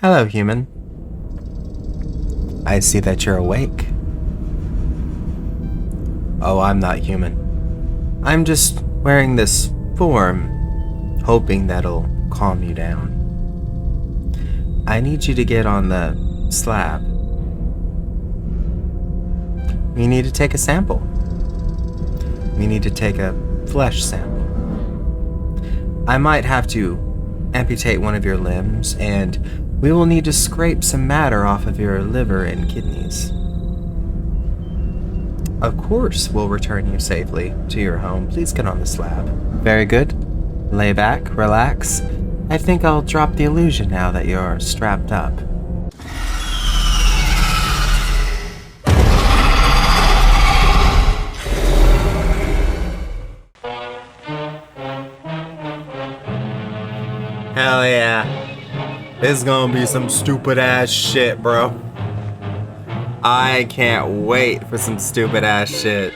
Hello, human. I see that you're awake. Oh, I'm not human. I'm just wearing this form, hoping that'll calm you down. I need you to get on the slab. We need to take a sample. We need to take a flesh sample. I might have to amputate one of your limbs, and we will need to scrape some matter off of your liver and kidneys. Of course, we'll return you safely to your home. Please get on the slab. Very good. Lay back, relax. I think I'll drop the illusion now that you're strapped up. Hell yeah. This is gonna be some stupid ass shit, bro. I can't wait for some stupid ass shit.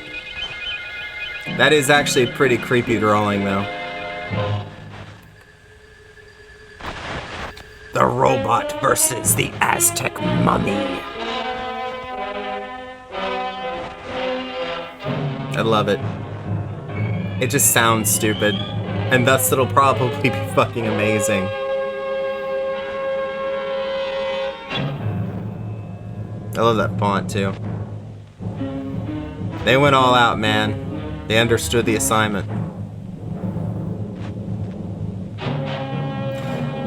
That is actually pretty creepy drawing, though. The robot versus the Aztec mummy. I love it. It just sounds stupid. And thus it'll probably be fucking amazing. I love that font too. They went all out, man. They understood the assignment.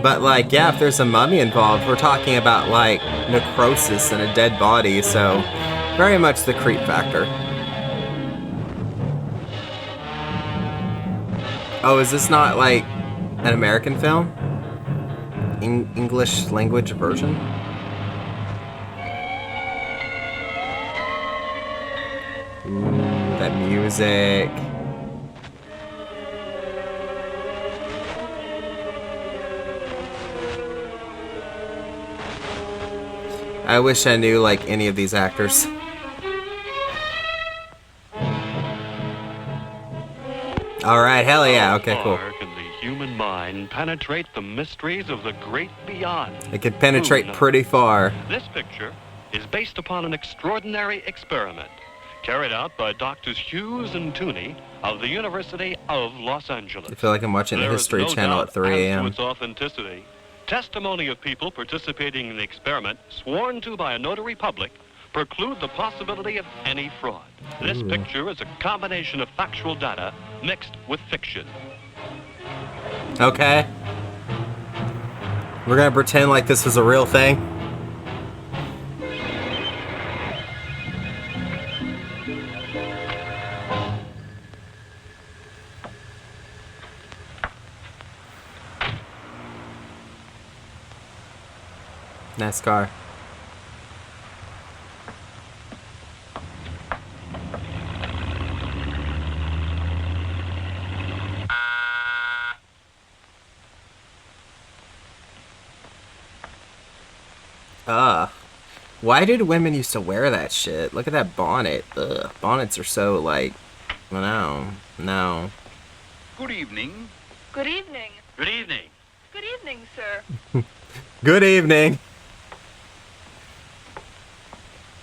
But like, yeah, if there's a mummy involved, we're talking about like necrosis and a dead body, so very much the creep factor. Oh, is this not like an American film? English language version? Ooh, that music. I wish I knew like any of these actors. Alright, hell yeah, okay, cool. How far can the human mind penetrate the mysteries of the great beyond? It can penetrate pretty far. This picture is based upon an extraordinary experiment carried out by Doctors Hughes and Tooney of the University of Los Angeles. I feel like I'm watching the History Channel at 3 a.m. As to its authenticity, testimony of people participating in the experiment, sworn to by a notary public, preclude the possibility of any fraud. This picture is a combination of factual data mixed with fiction. Okay. We're gonna pretend like this is a real thing. Nice car. Why did women used to wear that shit? Look at that bonnet. Ugh, bonnets are so like, no. Good evening. Good evening. Good evening. Good evening, sir. Good evening.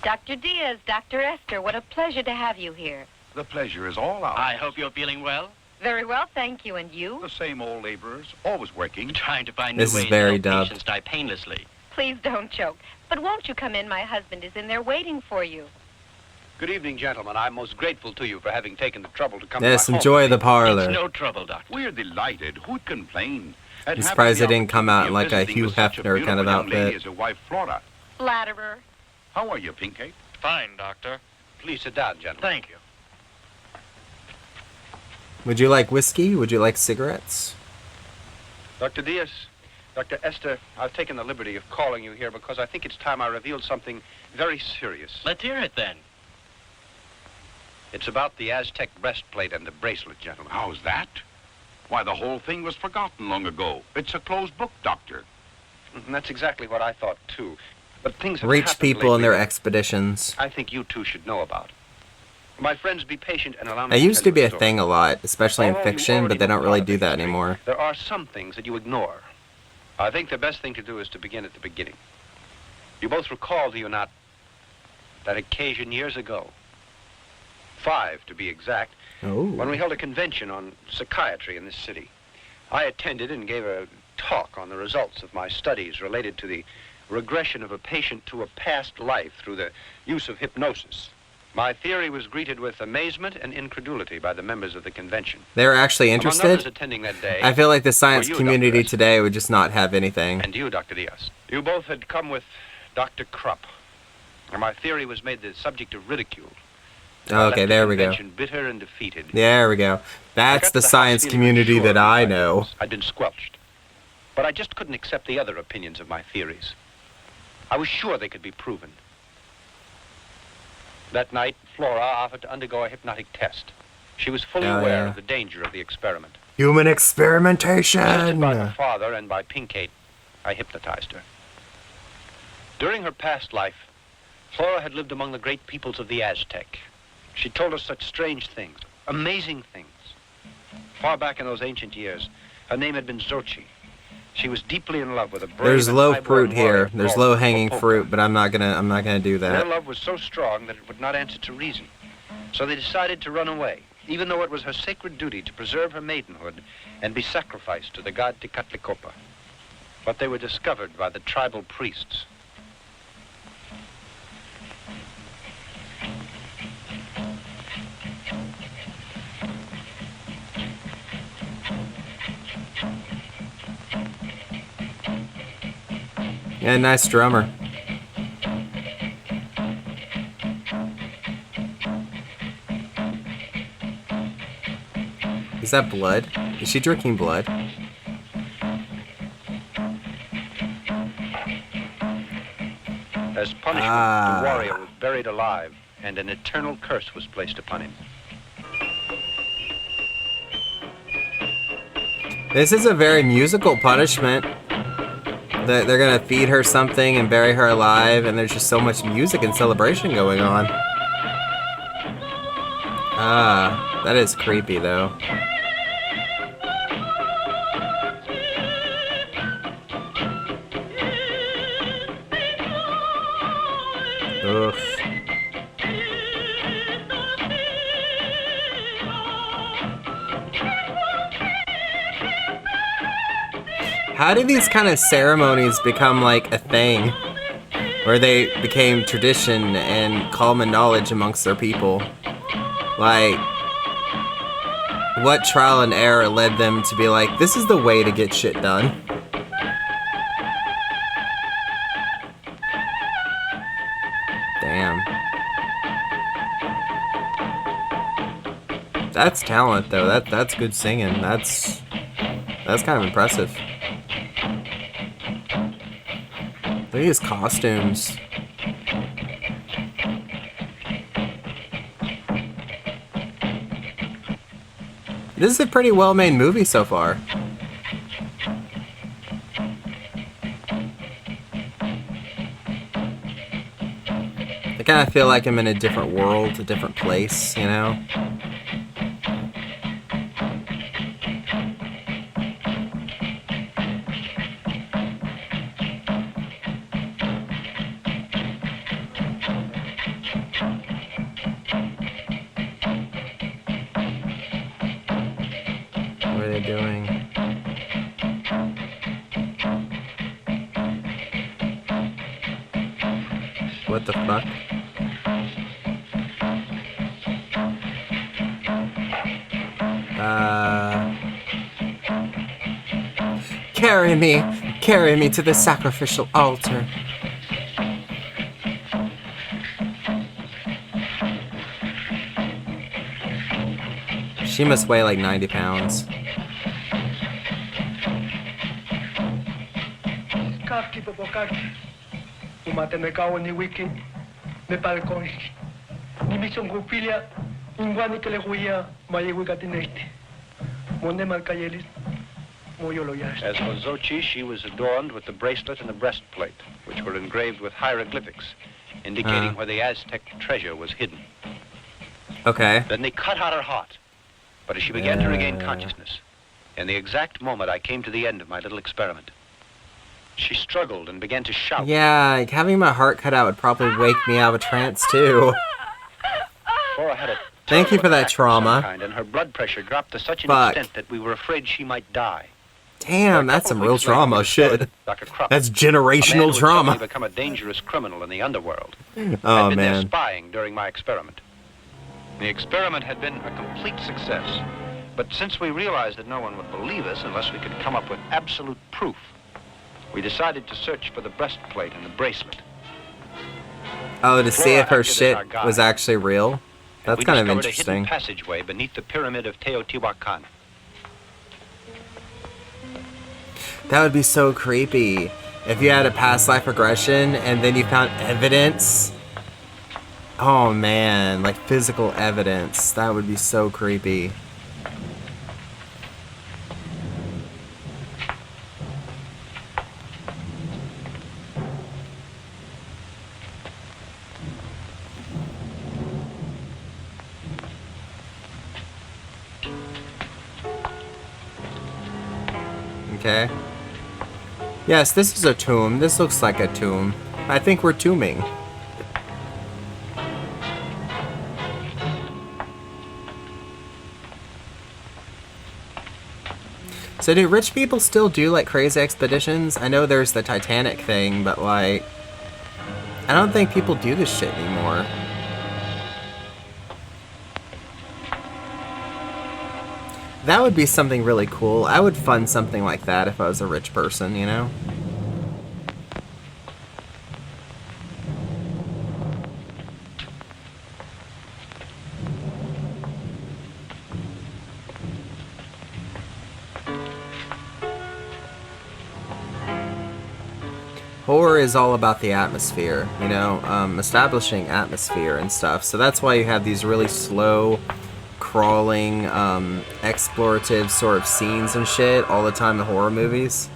Dr. Diaz, Dr. Esther, what a pleasure to have you here. The pleasure is all ours. I hope you're feeling well. Very well, thank you. And you? The same old laborers, always working. Trying to find This new is ways very to help dubbed. patients die painlessly. Please don't choke. But won't you come in? My husband is in there waiting for you. Good evening, gentlemen. I'm most grateful to you for having taken the trouble to come Yes, to my enjoy home. the parlor. It's no trouble, Doctor. We're delighted. Who'd complain? At I'm having surprised the it didn't come out in like a opportunity Hugh of visiting with such a Hefner kind of beautiful young lady outfit. as your wife, Flora. Flatterer. How are you, Pinkate? Fine, Doctor. Please sit down, gentlemen. Thank you. Would you like whiskey? Would you like cigarettes? Dr. Diaz, Dr. Esther, I've taken the liberty of calling you here because I think it's time I revealed something very serious. Let's hear it then. It's about the Aztec breastplate and the bracelet, gentlemen. How's that? Why, the whole thing was forgotten long ago. It's a closed book, Doctor. And that's exactly what I thought, too. But things have Reach happened people in lately their that expeditions. I think you two should know about. My friends, be patient and allow me That to used tell to be you a story. thing a lot, especially in Although you fiction, already but they know don't a really lot of do the that history, anymore. There are some things that you ignore. I think the best thing to do is to begin at the beginning. You both recall, do you not, that occasion years ago, 5 to be exact, when we held a convention on psychiatry in this city. I attended and gave a talk on the results of my studies related to the regression of a patient to a past life through the use of hypnosis. My theory was greeted with amazement and incredulity by the members of the convention. They were actually Among interested? others attending that day, I feel like the science were you, community Dr. today would just not have anything. And you, Dr. Diaz. You both had come with Dr. Krupp. And my theory was made the subject of ridicule. Okay, there we go. Bitter and defeated. There we go. That's the science community that I know. I'd been squelched. But I just couldn't accept the other opinions of my theories. I was sure they could be proven. That night, Flora offered to undergo a hypnotic test. She was fully aware of the danger of the experiment. Human experimentation! Assisted by her father and by Pinkate, I hypnotized her. During her past life, Flora had lived among the great peoples of the Aztec. She told us such strange things, amazing things. Far back in those ancient years, her name had been Xochi. She was deeply in love with a brave There's and low high-born fruit here. warrior There's called low hanging Popoka. fruit, but I'm not gonna do Their that. love was so strong that it would not answer to reason. So they decided to run away, even though it was her sacred duty to preserve her maidenhood and be sacrificed to the god Tecatlicopa. But they were discovered by the tribal priests. Yeah, nice drummer. Is that blood? Is she drinking blood? As punishment, the warrior was buried alive, and an eternal curse was placed upon him. This is a very musical punishment. They're gonna feed her something and bury her alive, and there's just so much music and celebration going on. That is creepy though. Ugh. How did these kind of ceremonies become like a thing? Where they became tradition and common knowledge amongst their people? Like, what trial and error led them to be like, this is the way to get shit done? Damn. That's talent though. That's good singing. That's kind of impressive. Look at these costumes. This is a pretty well-made movie so far. I kind of feel like I'm in a different world, a different place, you know? What are they doing? What the fuck? Carry me to the sacrificial altar. She must weigh like 90 pounds. Kaki popokaki. Umate me kawo ni wiki. Me palkoi. Ni mission gupilia. Ingwani que le huía. Maye wigatinete. Monde malkayelis. As for Xochi, she was adorned with the bracelet and the breastplate, which were engraved with hieroglyphics, indicating where the Aztec treasure was hidden. Okay. Then they cut out her heart. But as she began to regain consciousness, in the exact moment I came to the end of my little experiment, She struggled and began to shout. Yeah, like having my heart cut out would probably wake me out of a trance too. Flora had a Thank you for that attack of some trauma. kind, and her blood pressure dropped to such an Fuck. extent that we were afraid she might die. Damn, For a that's couple some of real weeks later, trauma. we discovered Shit. that Dr. Krupp, That's a man generational who had trauma. suddenly become a dangerous criminal in the underworld, Oh had been there man. spying during my experiment. The experiment had been a complete success, but since we realized that no one would believe us unless we could come up with absolute proof, we decided to search for the breastplate and the bracelet. Oh, to see Flora if her acted as shit our guide. was actually real? That's We kind of discovered a interesting. hidden passageway beneath the pyramid of Teotihuacan. That would be so creepy. If you had a past life regression and then you found evidence. Oh man, like physical evidence. That would be so creepy. Okay. Yes, this is a tomb. This looks like a tomb. I think we're tombing. So do rich people still do like crazy expeditions? I know there's the Titanic thing, but like I don't think people do this shit anymore. That would be something really cool. I would fund something like that if I was a rich person, you know? Horror is all about the atmosphere, you know, establishing atmosphere and stuff. So that's why you have these really slow, crawling, explorative sort of scenes and shit all the time in horror movies.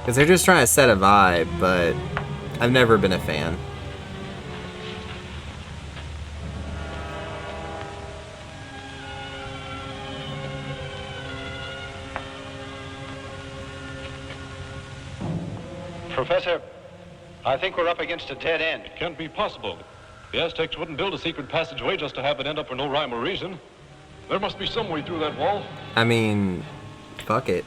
Because they're just trying to set a vibe, but I've never been a fan. Professor, I think we're up against a dead end. It can't be possible. The Aztecs wouldn't build a secret passageway just to have it end up for no rhyme or reason. There must be some way through that wall. I mean, fuck it.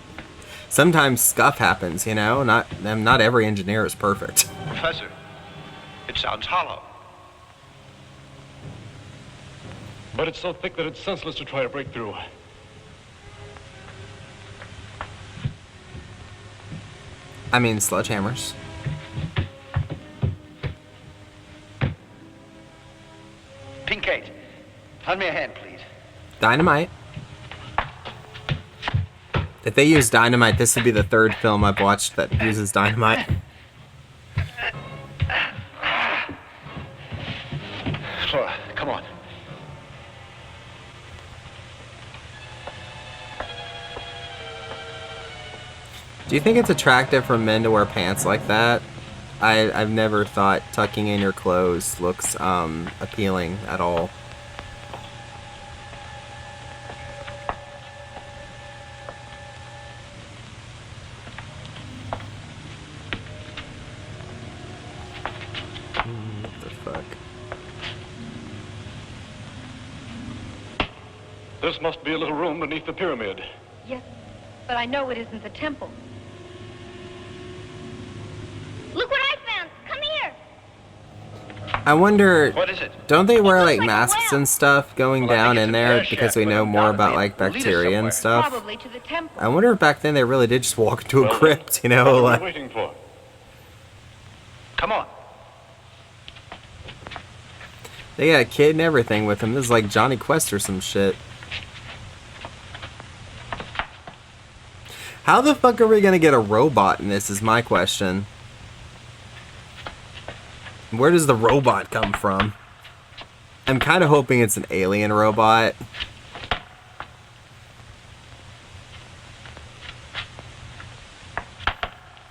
Sometimes stuff happens, you know? Not every engineer is perfect. Professor, it sounds hollow. But it's so thick that it's senseless to try to break through. I mean, sledgehammers. Pinkate, lend me a hand, please. Dynamite. If they use dynamite, this would be the third film I've watched that uses dynamite. Flora, come on. Do you think it's attractive for men to wear pants like that? I've never thought tucking in your clothes looks appealing at all. What the fuck? This must be a little room beneath the pyramid. Yes, but I know it isn't the temple. Look what I found! Come here! I wonder, What is it? don't they wear looks like like a masks well. and stuff going Well, I down think it's in a there bear because shaft, we but know more undoubtedly about like it'll lead us bacteria and somewhere. stuff? Probably to the temple. I wonder if back then they really did just walk into a Well, crypt, you What know? are Like, we waiting for? Come on. they got a kid and everything with them. This is like Johnny Quest or some shit. How the fuck are we gonna get a robot in this is my question. Where does the robot come from? I'm kind of hoping it's an alien robot.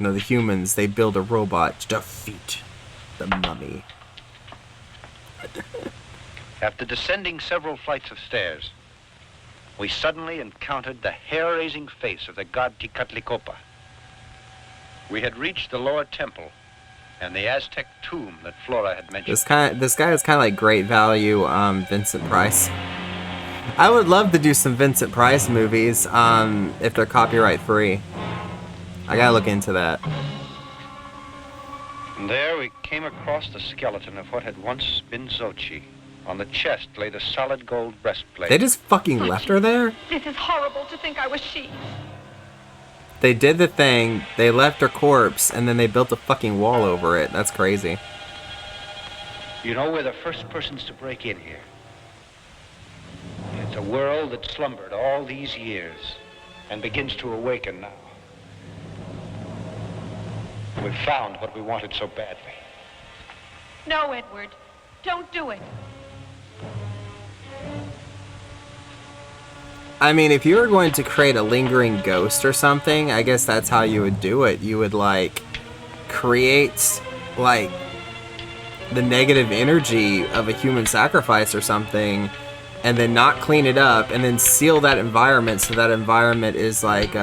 No, the humans, they build a robot to defeat the mummy. After descending several flights of stairs, we suddenly encountered the hair-raising face of the god Tezcatlipoca. We had reached the lower temple and the Aztec tomb that Flora had mentioned. This guy is kind of like great value, Vincent Price. I would love to do some Vincent Price movies, if they're copyright free. I gotta look into that. And there we came across the skeleton of what had once been Xochitl. On the chest lay the solid gold breastplate. They just fucking left her there? This is horrible to think I was she. They did the thing, they left her corpse, and then they built a fucking wall over it. That's crazy. You know, we're the first persons to break in here. It's a world that slumbered all these years and begins to awaken now. We've found what we wanted so badly. No, Edward. Don't do it. I mean, if you were going to create a lingering ghost or something, I guess that's how you would do it. You would, like, create, like, the negative energy of a human sacrifice or something, and then not clean it up, and then seal that environment so that environment is, like,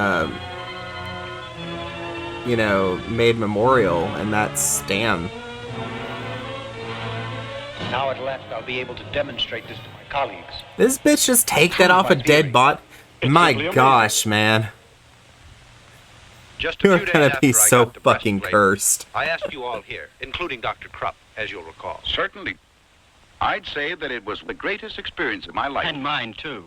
you know, made memorial, and that's, damn. Now at last I'll be able to demonstrate this to my colleagues. This bitch just take that off a dead bot? My gosh, man. Just a You're few days gonna be after I so got the fucking breastplate, cursed. I asked you all here, including Dr. Krupp, as you'll recall. Certainly. I'd say that it was the greatest experience of my life. And mine, too.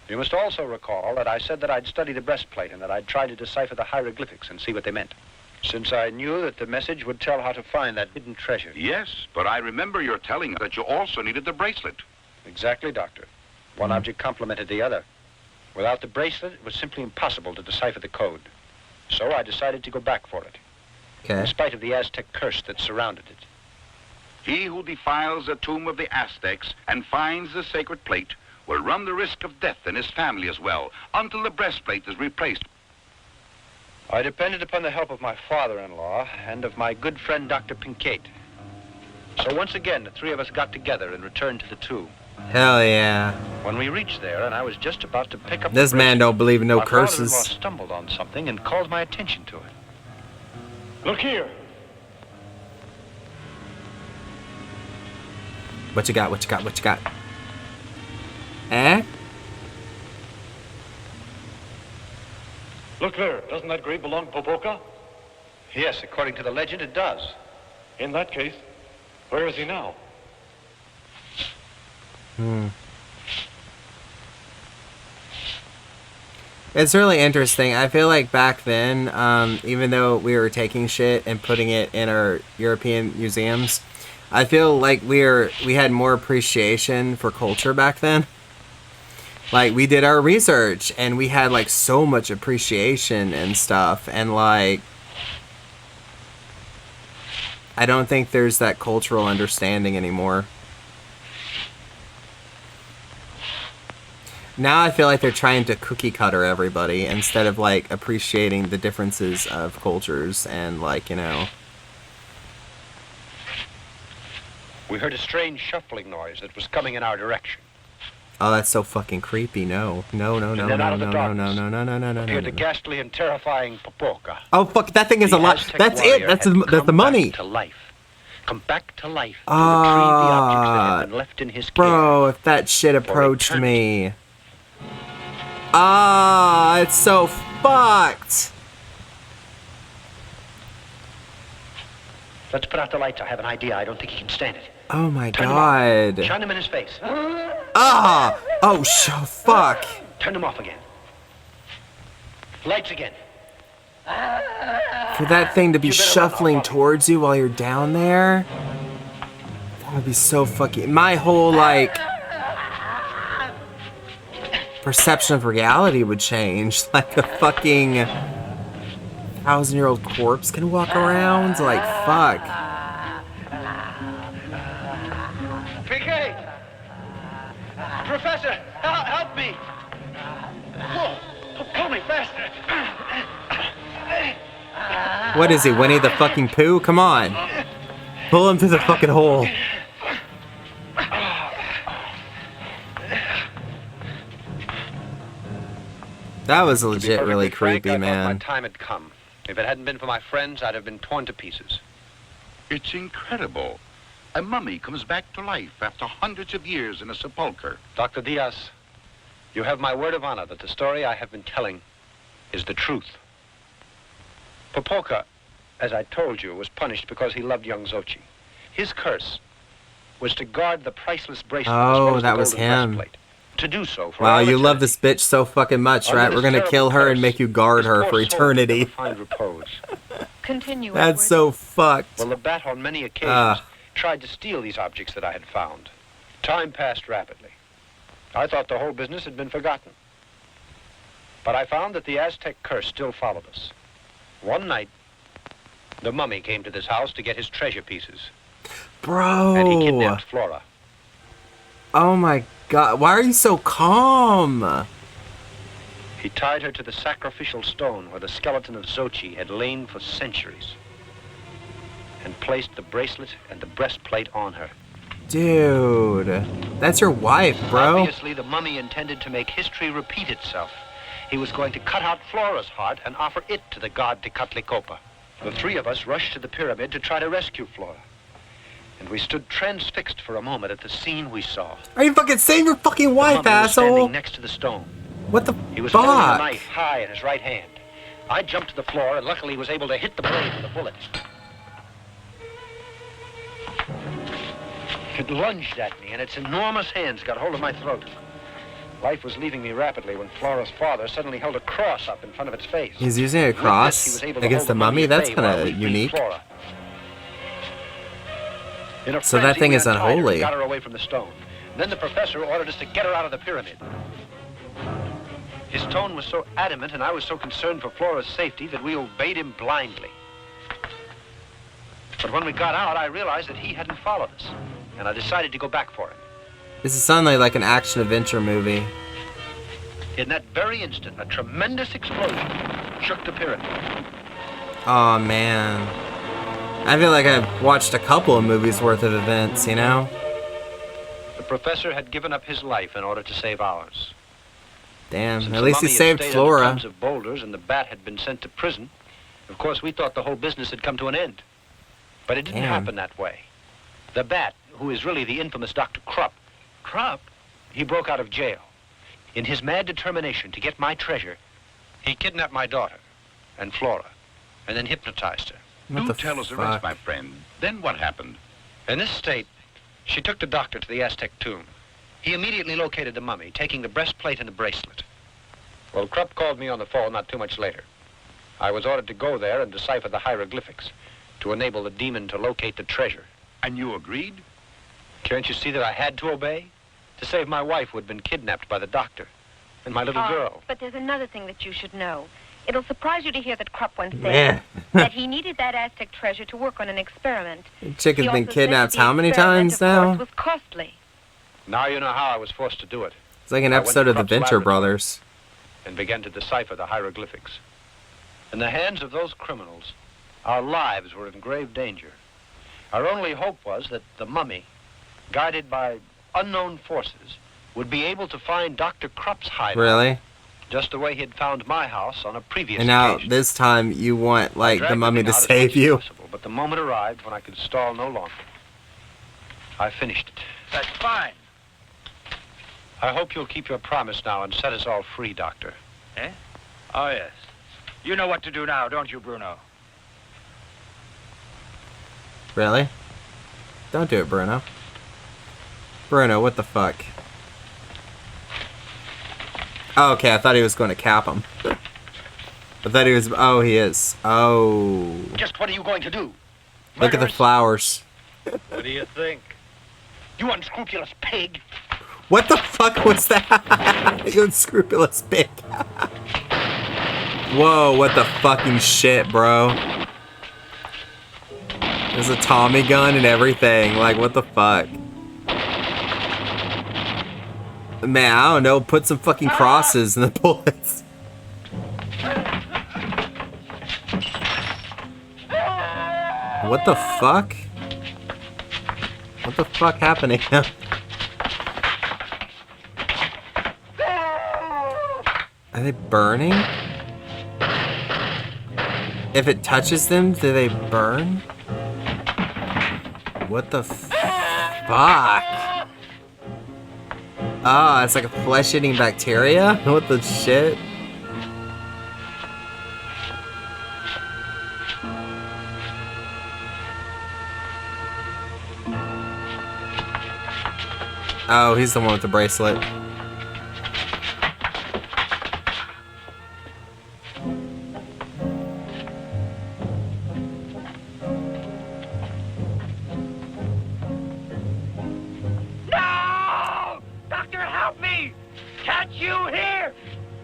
You must also recall that I said that I'd study the breastplate and that I'd try to decipher the hieroglyphics and see what they meant. Since I knew that the message would tell how to find that hidden treasure. Yes, but I remember your telling that you also needed the bracelet. Exactly, Doctor. One object complemented the other. Without the bracelet, it was simply impossible to decipher the code. So I decided to go back for it. Okay. In spite of the Aztec curse that surrounded it. He who defiles the tomb of the Aztecs and finds the sacred plate will run the risk of death and his family as well, until the breastplate is replaced. I depended upon the help of my father-in-law and of my good friend Dr. Pinkate. So once again, the three of us got together and returned to the tomb. Hell yeah. When we reached there, and I was just about to pick up This the man bracelet, don't believe in no my father-in-law curses. stumbled on something and called my attention to it. Look here. What you got, what you got, what you got? Eh? Look there. Doesn't that grave belong to Popoka? Yes, according to the legend, it does. In that case, where is he now? It's really interesting. I feel like back then, even though we were taking shit and putting it in our European museums, I feel like we had more appreciation for culture back then. Like, we did our research, and we had, like, so much appreciation and stuff, and, like, I don't think there's that cultural understanding anymore. Now I feel like they're trying to cookie cutter everybody instead of, like, appreciating the differences of cultures and, like, you know. We heard a strange shuffling noise that was coming in our direction. Oh, that's so fucking creepy. No. No, no, no, no, And then no, out of the no, no, darkness no, no, no, no, no, appeared no, the no. ghastly and terrifying Popoka. Oh, fuck, that thing is The a lot. Aztec That's it. warrior That's had the come money. back to life. Come back to life to retrieve the objects that had been left in his care. Bro, if that shit approached me. Ah, it's so fucked. Let's put out the lights. I have an idea. I don't think he can stand it. Oh my Turn them off. god. Shine them in his face. Ah! Oh, fuck. Turn them off again. Lights again. For that thing to be You better shuffling run off. towards you while you're down there, that would be so fucking. My whole, like, perception of reality would change. Like, a fucking 1,000-year-old corpse can walk around? Like, fuck. PK! Professor, help me! Whoa! Pull me faster! What is he, Winnie the fucking Pooh? Come on. Pull him through the fucking hole. That was legit really Frank, creepy, I thought my man. time had come. If it hadn't been for my friends, I'd have been torn to pieces. It's incredible. A mummy comes back to life after hundreds of years in a sepulcher. Dr. Diaz, you have my word of honor that the story I have been telling is the truth. Popolka, as I told you, was punished because he loved young Xochi. His curse was to guard the priceless bracelet. Oh, as that well was as the golden him. breastplate. To do so for Wow, all you love eternity. this bitch so fucking much, Under right? this We're gonna terrible kill her and curse, make you guard this her poor for soul eternity. could never find repose. Continue, That's Edward. so fucked. Well, the bat on many occasions tried to steal these objects that I had found. Time passed rapidly. I thought the whole business had been forgotten. But I found that the Aztec curse still followed us. One night, the mummy came to this house to get his treasure pieces. Bro. And he kidnapped Flora. Oh my god. Why are you so calm? He tied her to the sacrificial stone where the skeleton of Xochi had lain for centuries. And placed the bracelet and the breastplate on her. Dude. That's your wife, bro. Obviously, the mummy intended to make history repeat itself. He was going to cut out Flora's heart and offer it to the god Tecatlicopa. The three of us rushed to the pyramid to try to rescue Flora. And we stood transfixed for a moment at the scene we saw. Are you fucking save your fucking wife, the mummy was asshole? standing next to the stone. What the He was holding a fuck? knife high in his right hand. I jumped to the floor and luckily was able to hit the blade with a bullet. It lunged at me and its enormous hands got hold of my throat. Life was leaving me rapidly when Flora's father suddenly held a cross up in front of its face. He's using a With this, he cross was able to against hold the mummy? at That's bay kind while of we beat unique. Flora. In a So that frenzy, thing we is untied her and unholy. Got her away from the stone. Then the professor ordered us to get her out of the pyramid. His tone was so adamant and I was so concerned for Flora's safety that we obeyed him blindly. But when we got out, I realized that he hadn't followed us, and I decided to go back for him. This is sounding like an action-adventure movie. In that very instant, a tremendous explosion shook the pyramid. Oh man. I feel like I've watched a couple of movies worth of events, you know? The professor had given up his life in order to save ours. Damn, Since at the least he mummy had saved stayed under Flora. tons of boulders and the bat had been sent to prison, of course we thought the whole business had come to an end. But it didn't Damn. happen that way. The bat, who is really the infamous Dr. Krupp, he broke out of jail. In his mad determination to get my treasure, he kidnapped my daughter and Flora, and then hypnotized her. What Do the tell us the fuck? rest, my friend. Then what happened? In this state, she took the doctor to the Aztec tomb. He immediately located the mummy, taking the breastplate and the bracelet. Well, Krupp called me on the phone not too much later. I was ordered to go there and decipher the hieroglyphics to enable the demon to locate the treasure. And you agreed? Can't you see that I had to obey? To save my wife who had been kidnapped by the doctor and my little girl. But there's another thing that you should know. It'll surprise you to hear that Krupp once said Yeah. that he needed that Aztec treasure to work on an experiment. Chick has He been also said kidnapped that the how many experiment, times of now? course, was costly. Now you know how I was forced to do it. It's like an I went episode to of the Krupp's Venture laboratory Brothers. and began to decipher the hieroglyphics. In the hands of those criminals, our lives were in grave danger. Our only hope was that the mummy, guided by unknown forces, would be able to find Dr. Krupp's hideout. Really? Just the way he'd found my house on a previous And now occasion. this time you want I like dragged the mummy thing to out as save much as you. possible, but the moment arrived when I could stall no longer. I finished it. That's fine. I hope you'll keep your promise now and set us all free, Doctor. Eh? Oh, yes. You know what to do now, don't you, Bruno? Really? Don't do it, Bruno. Bruno, what the fuck? Oh, okay, I thought he was going to cap him. I thought he was... Oh, he is. Oh. Just what are you going to do? Look at the flowers. What do you think? You unscrupulous pig! What the fuck was that? You unscrupulous pig. Whoa, what the fucking shit, bro. There's a Tommy gun and everything. Like, what the fuck? Man, I don't know. Put some fucking crosses in the bullets. What the fuck? What the fuck happened to him? Are they burning? If it touches them, do they burn? What the fuck? Ah, it's like a flesh-eating bacteria? What the shit? Oh, he's the one with the bracelet.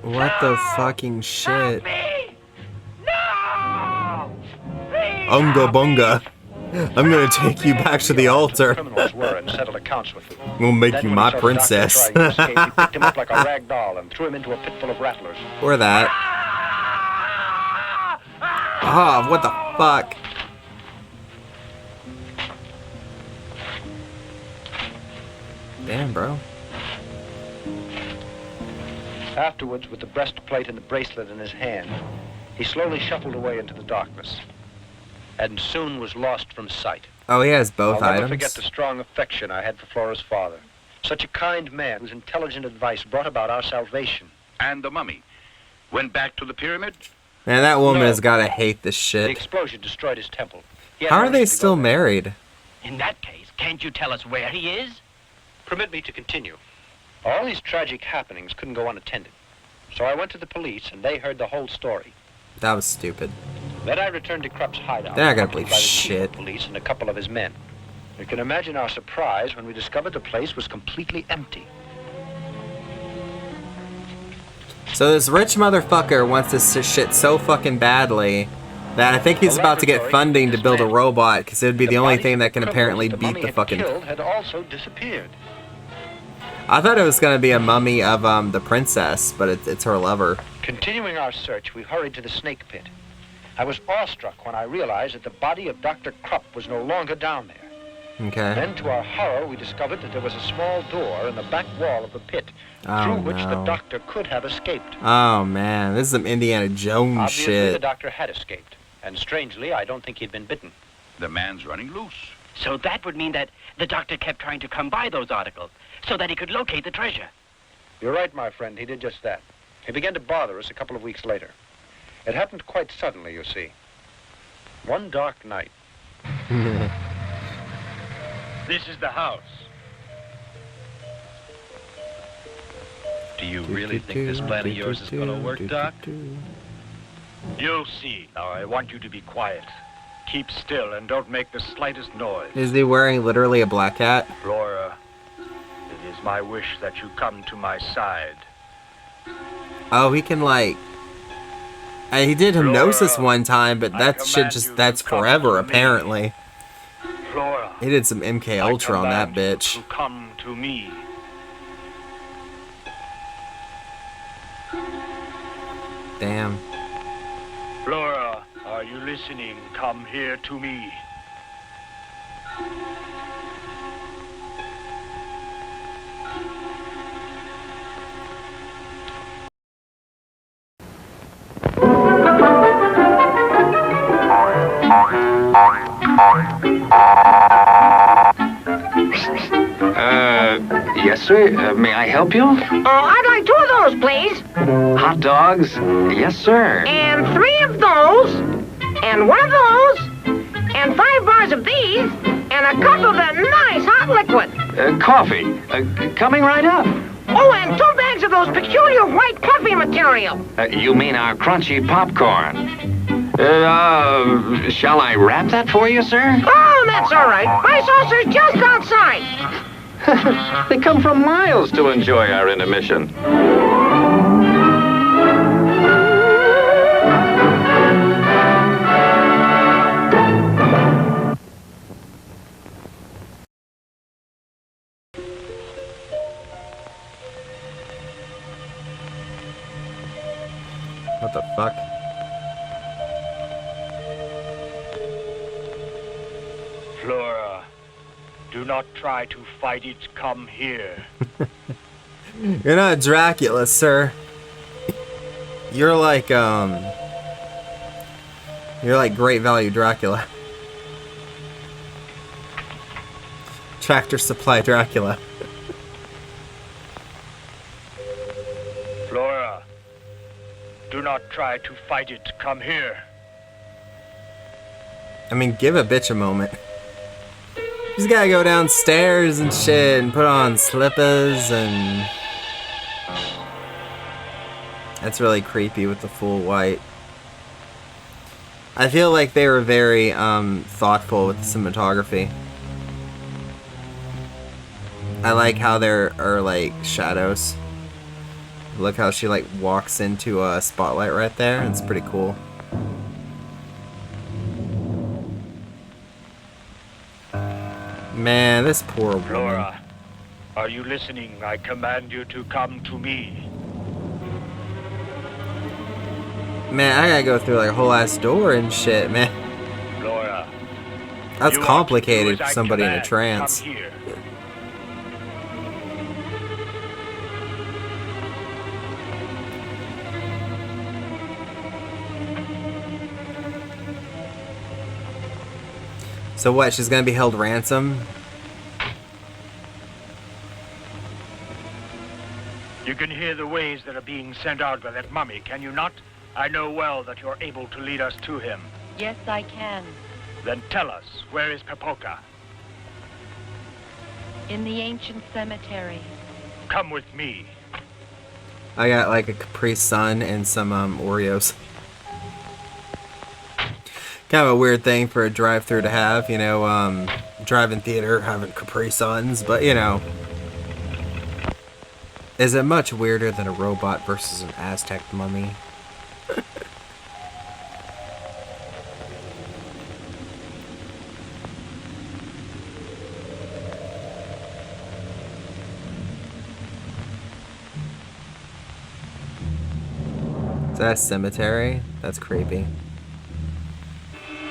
What the fucking shit? No! Unga bunga. I'm gonna take you back to the altar. Criminals were and settled accounts with them. We'll make Then you when my he saw the doctor princess. trying to escape, he picked him up like a rag doll and threw him into a pit full of rattlers. Or that. Ah, what the fuck? Damn, bro. Afterwards, with the breastplate and the bracelet in his hand, he slowly shuffled away into the darkness, and soon was lost from sight. Oh, he has both I'll never items. forget the strong affection I had for Flora's father. Such a kind man whose intelligent advice brought about our salvation. And the mummy went back to the pyramid. Man, that woman No. has gotta hate this The shit. explosion destroyed his temple. He had How no are they reason to still go there. married? In that case, can't you tell us where he is? Permit me to continue. All these tragic happenings couldn't go unattended. So I went to the police, and they heard the whole story. That was stupid. Then I returned to Krupp's hideout. They're not gonna accompanied believe by the chief shit. of police and a couple of his men. You can imagine our surprise when we discovered the place was completely empty. So this rich motherfucker wants this shit so fucking badly that I think he's The about to get laboratory funding to is build a manned. robot because it would be the only bodies thing of that can criminals apparently the beat mummy the had fucking. killed had also disappeared. I thought it was gonna be a mummy of the princess, but it's her lover. Continuing our search, we hurried to the snake pit. I was awestruck when I realized that the body of Dr. Krupp was no longer down there. Okay. Then, to our horror, we discovered that there was a small door in the back wall of the pit, Oh, through which the no. doctor could have escaped. Oh man, this is some Indiana Jones Obviously, the shit. doctor had escaped, and strangely, I don't think he'd been bitten. The man's running loose. So that would mean that the doctor kept trying to come by those articles so that he could locate the treasure. You're right, my friend. He did just that. He began to bother us a couple of weeks later. It happened quite suddenly, you see. One dark night. This is the house. Do you really think this plan of yours is gonna work, Doc? You'll see. Now, I want you to be quiet. Keep still and don't make the slightest noise. Is he wearing literally a black hat? Flora, it is my wish that you come to my side. Oh, he can like. He did hypnosis Flora, one time, but I that shit command just you that's to come forever to me. apparently. Flora, He did some MK I Ultra on that command you bitch. to come to me. Damn. Flora, are you listening? Come here to me. Yes, sir. May I help you? I'd like 2 of those, please. Hot dogs? Yes, sir. And 3 of those. And 1 of those. And 5 bars of these. And a cup of that nice hot liquid. Coffee. Coming right up. Oh, and 2 bags of those peculiar white puffy material. You mean our crunchy popcorn? Shall I wrap that for you, sir? Oh, that's all right. My saucer's just outside. They come from miles to enjoy our intermission. What the fuck? Flora, do not try to fight it. Come here. You're not Dracula, sir. You're like You're like Great Value Dracula. Tractor Supply Dracula. Flora, do not try to fight it. Come here. I mean, give a bitch a moment. She's gotta go downstairs and shit and put on slippers and... That's really creepy with the full white. I feel like they were very thoughtful with the cinematography. I like how there are like shadows. Look how she like walks into a spotlight right there. It's pretty cool. Man, this poor woman. Flora, are you listening? I command you to come to me. Man, I gotta go through like a whole ass door and shit, man. Flora, that's complicated for somebody in a trance. Come here. So what, she's gonna be held ransom? You can hear the ways that are being sent out by that mummy, can you not? I know well that you're able to lead us to him. Yes, I can. Then tell us, where is Pepoka? In the ancient cemetery. Come with me. I got like a Capri Sun and some Oreos. Kind of a weird thing for a drive-thru to have, you know, drive-in theater having Capri Suns, but you know. Is it much weirder than a robot versus an Aztec mummy? Is that a cemetery? That's creepy.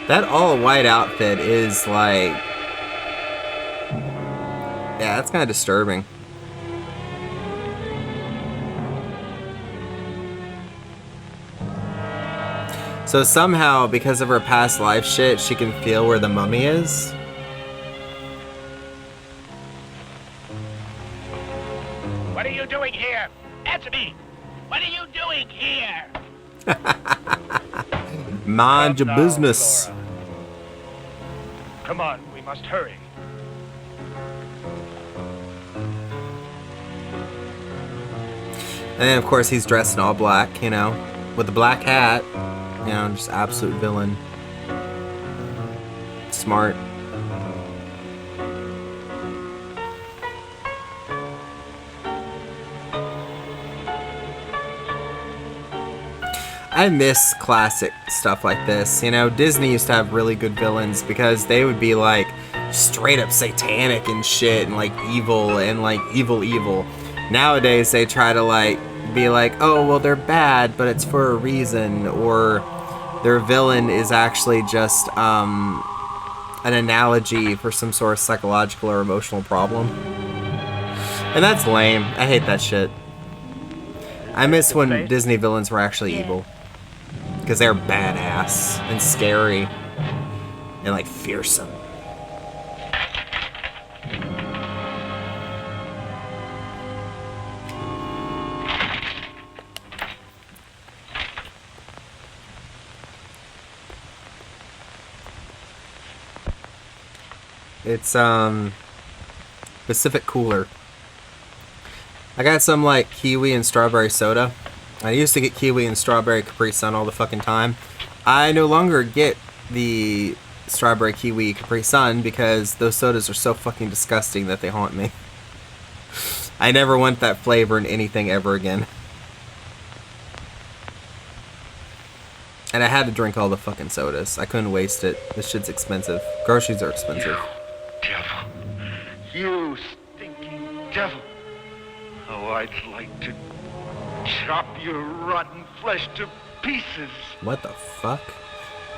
That all-white outfit is like... Yeah, that's kind of disturbing. So somehow, because of her past life shit, she can feel where the mummy is? What are you doing here? Answer me! What are you doing here? Mind your business. Flora. Come on, we must hurry. And then, of course, he's dressed in all black, you know, with the black hat. You know, just absolute villain. Smart. I miss classic stuff like this. You know, Disney used to have really good villains because they would be like straight up satanic and shit and like evil and like evil. Nowadays they try to like be like, oh well, they're bad but it's for a reason, or their villain is actually just an analogy for some sort of psychological or emotional problem. And that's lame. I hate that shit. I miss when Disney villains were actually evil. Because they're badass and scary and like fearsome. It's Pacific Cooler. I got some like kiwi and strawberry soda. I used to get kiwi and strawberry Capri Sun all the fucking time. I no longer get the strawberry kiwi Capri Sun because those sodas are so fucking disgusting that they haunt me. I never want that flavor in anything ever again. And I had to drink all the fucking sodas. I couldn't waste it. This shit's expensive. Groceries are expensive. You devil. You stinking devil. Oh, I'd like to chop your rotten flesh to pieces. What the fuck?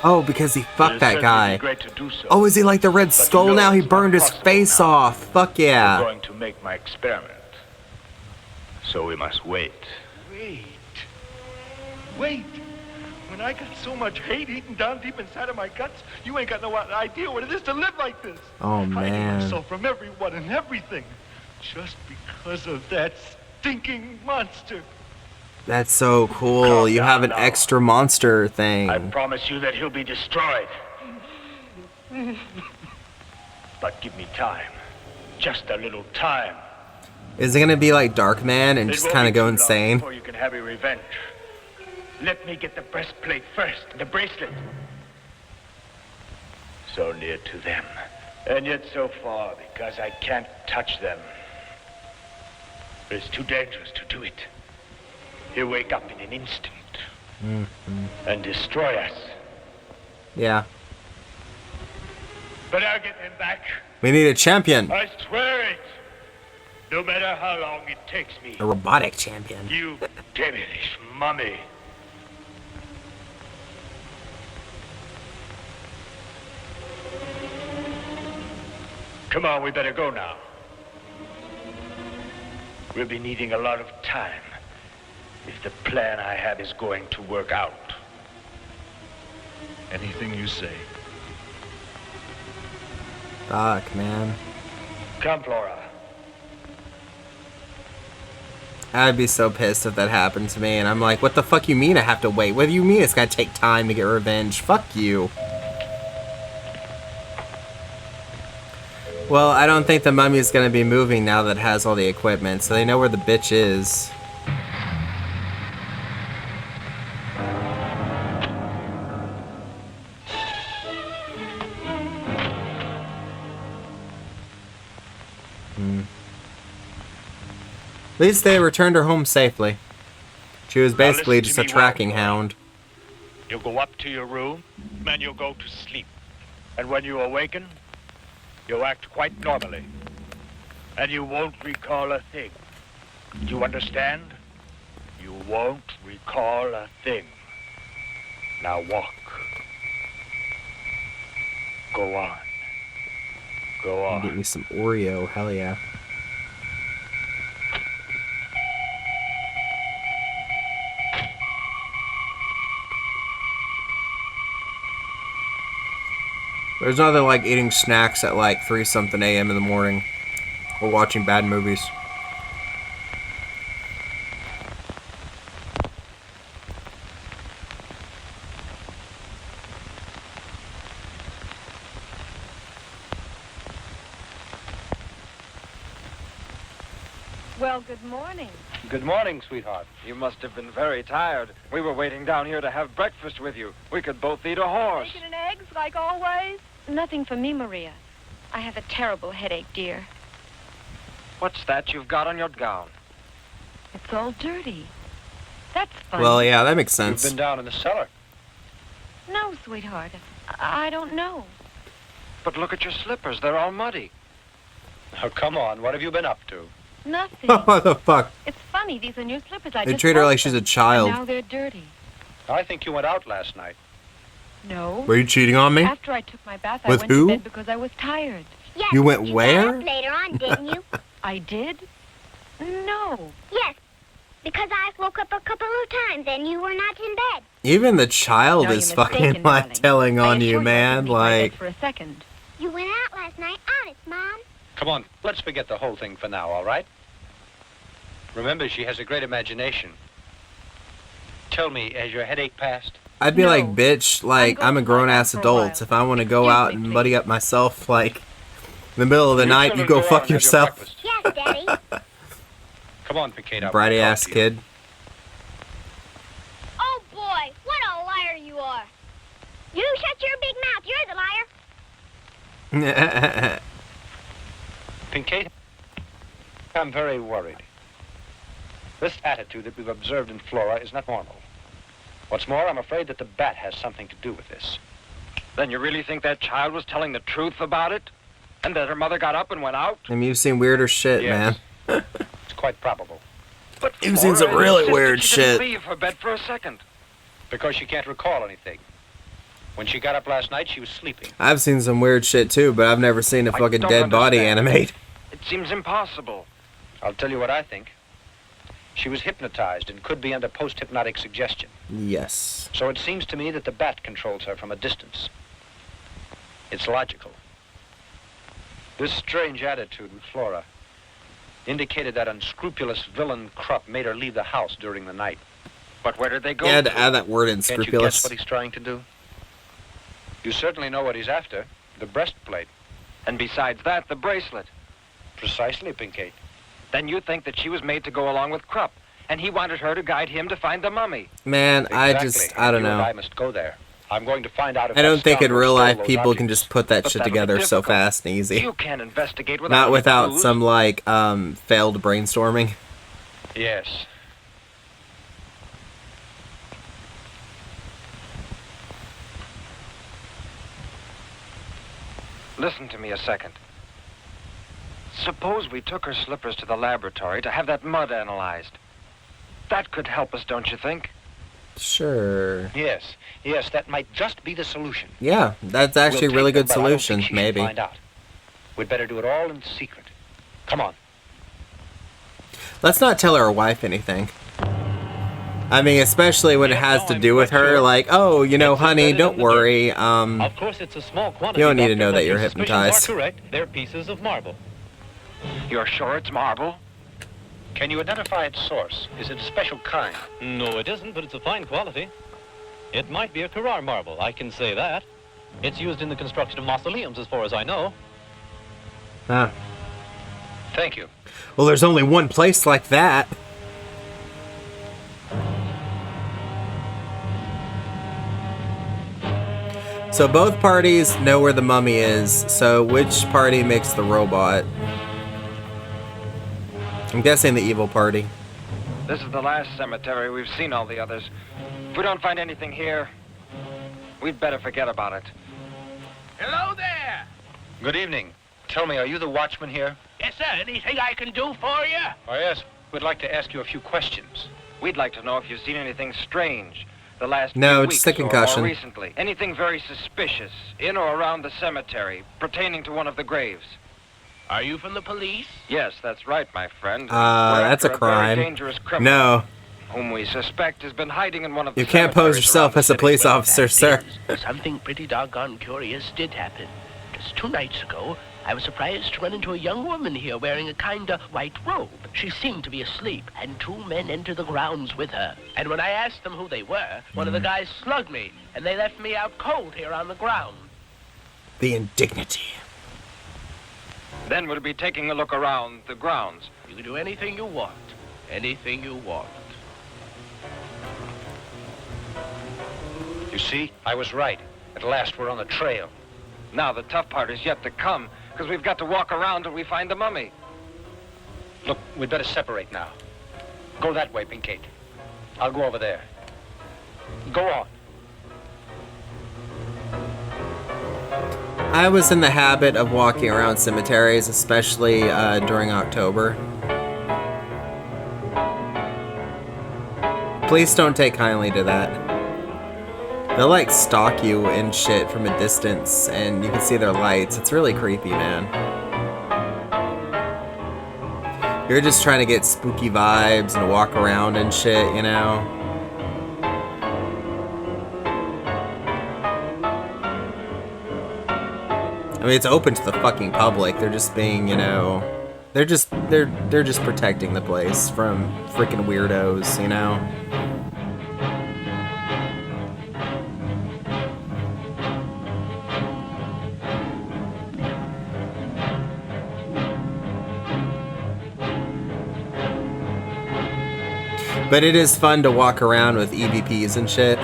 Oh, because he fucked that guy. Great to do so. Oh, is he like the Red Skull now? He burned his face off. Fuck yeah. I'm going to make my experiment. So we must wait. Wait. When And I got so much hate eating down deep inside of my guts, you ain't got no idea what it is to live like this. Oh, Hiding man. myself from everyone and everything. Just because of that stinking monster. That's so cool. You have an extra monster thing. I promise you that he'll be destroyed. But give me time. Just a little time. Is it gonna be like Darkman and just kind of go insane? Before you can have your revenge. Let me get the breastplate first, the bracelet. So near to them, and yet so far because I can't touch them. It's too dangerous to do it. He'll wake up in an instant and destroy us. Yeah. But I'll get him back. We need a champion. I swear it. No matter how long it takes me. A robotic champion. You devilish mummy. Come on, we better go now. We'll be needing a lot of time if the plan I have is going to work out. Anything you say. Fuck, man. Come, Flora. I'd be so pissed if that happened to me, and I'm like, what the fuck you mean I have to wait? What do you mean it's gonna take time to get revenge? Fuck you. Well, I don't think the mummy is gonna be moving now that it has all the equipment, so they know where the bitch is. At least they returned her home safely. She was basically just a tracking hound. You'll go up to your room, and you'll go to sleep. And when you awaken, you'll act quite normally. And you won't recall a thing. Do you understand? You won't recall a thing. Now walk. Go on. Go on. Get me some Oreo, hell yeah. There's nothing like eating snacks at like 3-something a.m. in the morning or watching bad movies. Well, good morning. Good morning, sweetheart. You must have been very tired. We were waiting down here to have breakfast with you. We could both eat a horse. Bacon and eggs, like always? Nothing for me, Maria. I have a terrible headache, dear. What's that you've got on your gown? It's all dirty. That's funny. Well, yeah, that makes sense. You've been down in the cellar. No, sweetheart. I don't know. But look at your slippers. They're all muddy. Oh, come on. What have you been up to? Nothing. What the fuck? It's funny. These are new slippers. I They just treat her bought like she's a them, child. and now they're dirty. I think you went out last night. No. Were you cheating on me? After I took my bath, With I went who? to bed because I was tired. Yes, You went but where? got up later on, didn't you? I did? No. Yes, because I woke up a couple of times and you were not in bed. Even the child No, is you're fucking mistaken, like darling. telling I on assure you, I man. couldn't leave my bed Like, for a second. You went out last night, honest, Mom. Come on, let's forget the whole thing for now, all right? Remember, she has a great imagination. Tell me, has your headache passed? I'd be No. like, bitch, like, going I'm a to lie grown down ass for a adult. while. If I want to go Excuse out me, and please. muddy up myself, like, in the middle of the night, you children go out fuck and have your yourself. breakfast. Yes, Daddy. Come on, Picada. Bratty ass kid. Oh, boy, what a liar you are. You shut your big mouth. You're the liar. Pincate, I'm very worried. This attitude that we've observed in Flora is not normal. What's more, I'm afraid that the bat has something to do with this. Then you really think that child was telling the truth about it? And that her mother got up and went out? I mean, you've seen weirder shit, Yes. man. It's quite probable. But You've seen some Flora really insisted weird she didn't shit. leave her bed for a second. Because she can't recall anything. When she got up last night, she was sleeping. I've seen some weird shit too, but I've never seen a I fucking don't dead body understand. animate. It seems impossible. I'll tell you what I think. She was hypnotized and could be under post-hypnotic suggestion. Yes. So it seems to me that the bat controls her from a distance. It's logical. This strange attitude with Flora indicated that unscrupulous villain Krupp made her leave the house during the night. But where did they go? Yeah, to add that word in, Can't you scrupulous. guess what he's trying to do? You certainly know what he's after. The breastplate. And besides that, the bracelet. Precisely, Pinkate. Then you think that she was made to go along with Krupp, and he wanted her to guide him to find the mummy. Man, Exactly. I don't You and know. I must go there. I'm going to find out if I don't that think in scoundrel real stole life those people can objects. just put that But shit that'll be together so difficult. fast and easy. You can't investigate without Not any without clues. some, like, failed brainstorming. Yes. Listen to me a second. Suppose we took her slippers to the laboratory to have that mud analyzed. That could help us, don't you think? Sure. Yes. Yes, that might just be the solution. Yeah, that's actually a We'll really take them, good but I don't solution, think she should maybe. Find out. We'd better do it all in secret. Come on. Let's not tell our wife anything. I mean, especially when it has to do with her, like, oh, you know, honey, don't worry, Of course, it's a small quantity. you don't need to Doctor, know but that you're your suspicions hypnotized. Are correct. They're pieces of marble. You're sure it's marble? Can you identify its source? Is it a special kind? No, it isn't, but it's a fine quality. It might be a Carrara marble, I can say that. It's used in the construction of mausoleums, as far as I know. Ah. Thank you. Well, there's only one place like that. So both parties know where the mummy is, so which party makes the robot? I'm guessing the evil party. This is the last cemetery. We've seen all the others. If we don't find anything here, we'd better forget about it. Hello there. Good evening. Tell me, are you the watchman here? Yes, sir. Anything I can do for you? Oh, yes. We'd like to ask you a few questions. We'd like to know if you've seen anything strange the last No, few just weeks a or concussion. more recently. Anything very suspicious in or around the cemetery pertaining to one of the graves. Are you from the police? Yes, that's right, my friend. We're That's after a crime. very dangerous criminal No. whom we suspect has been hiding in one of the You can't pose cemeteries yourself around the as a city. police officer, sir. Something pretty doggone curious did happen. Just 2 nights ago, I was surprised to run into a young woman here wearing a kind of white robe. She seemed to be asleep, and 2 men entered the grounds with her. And when I asked them who they were, one of the guys slugged me, and they left me out cold here on the ground. The indignity. Then we'll be taking a look around the grounds. You can do anything you want. Anything you want. You see, I was right. At last, we're on the trail. Now the tough part is yet to come, because we've got to walk around till we find the mummy. Look, we'd better separate now. Go that way, Pinkate. I'll go over there. Go on. I was in the habit of walking around cemeteries, especially during October. Please don't take kindly to that. They'll like stalk you and shit from a distance, and you can see their lights. It's really creepy, man. You're just trying to get spooky vibes and walk around and shit, you know? I mean, it's open to the fucking public. They're just being, you know, they're just protecting the place from freaking weirdos, you know? But it is fun to walk around with EVPs and shit.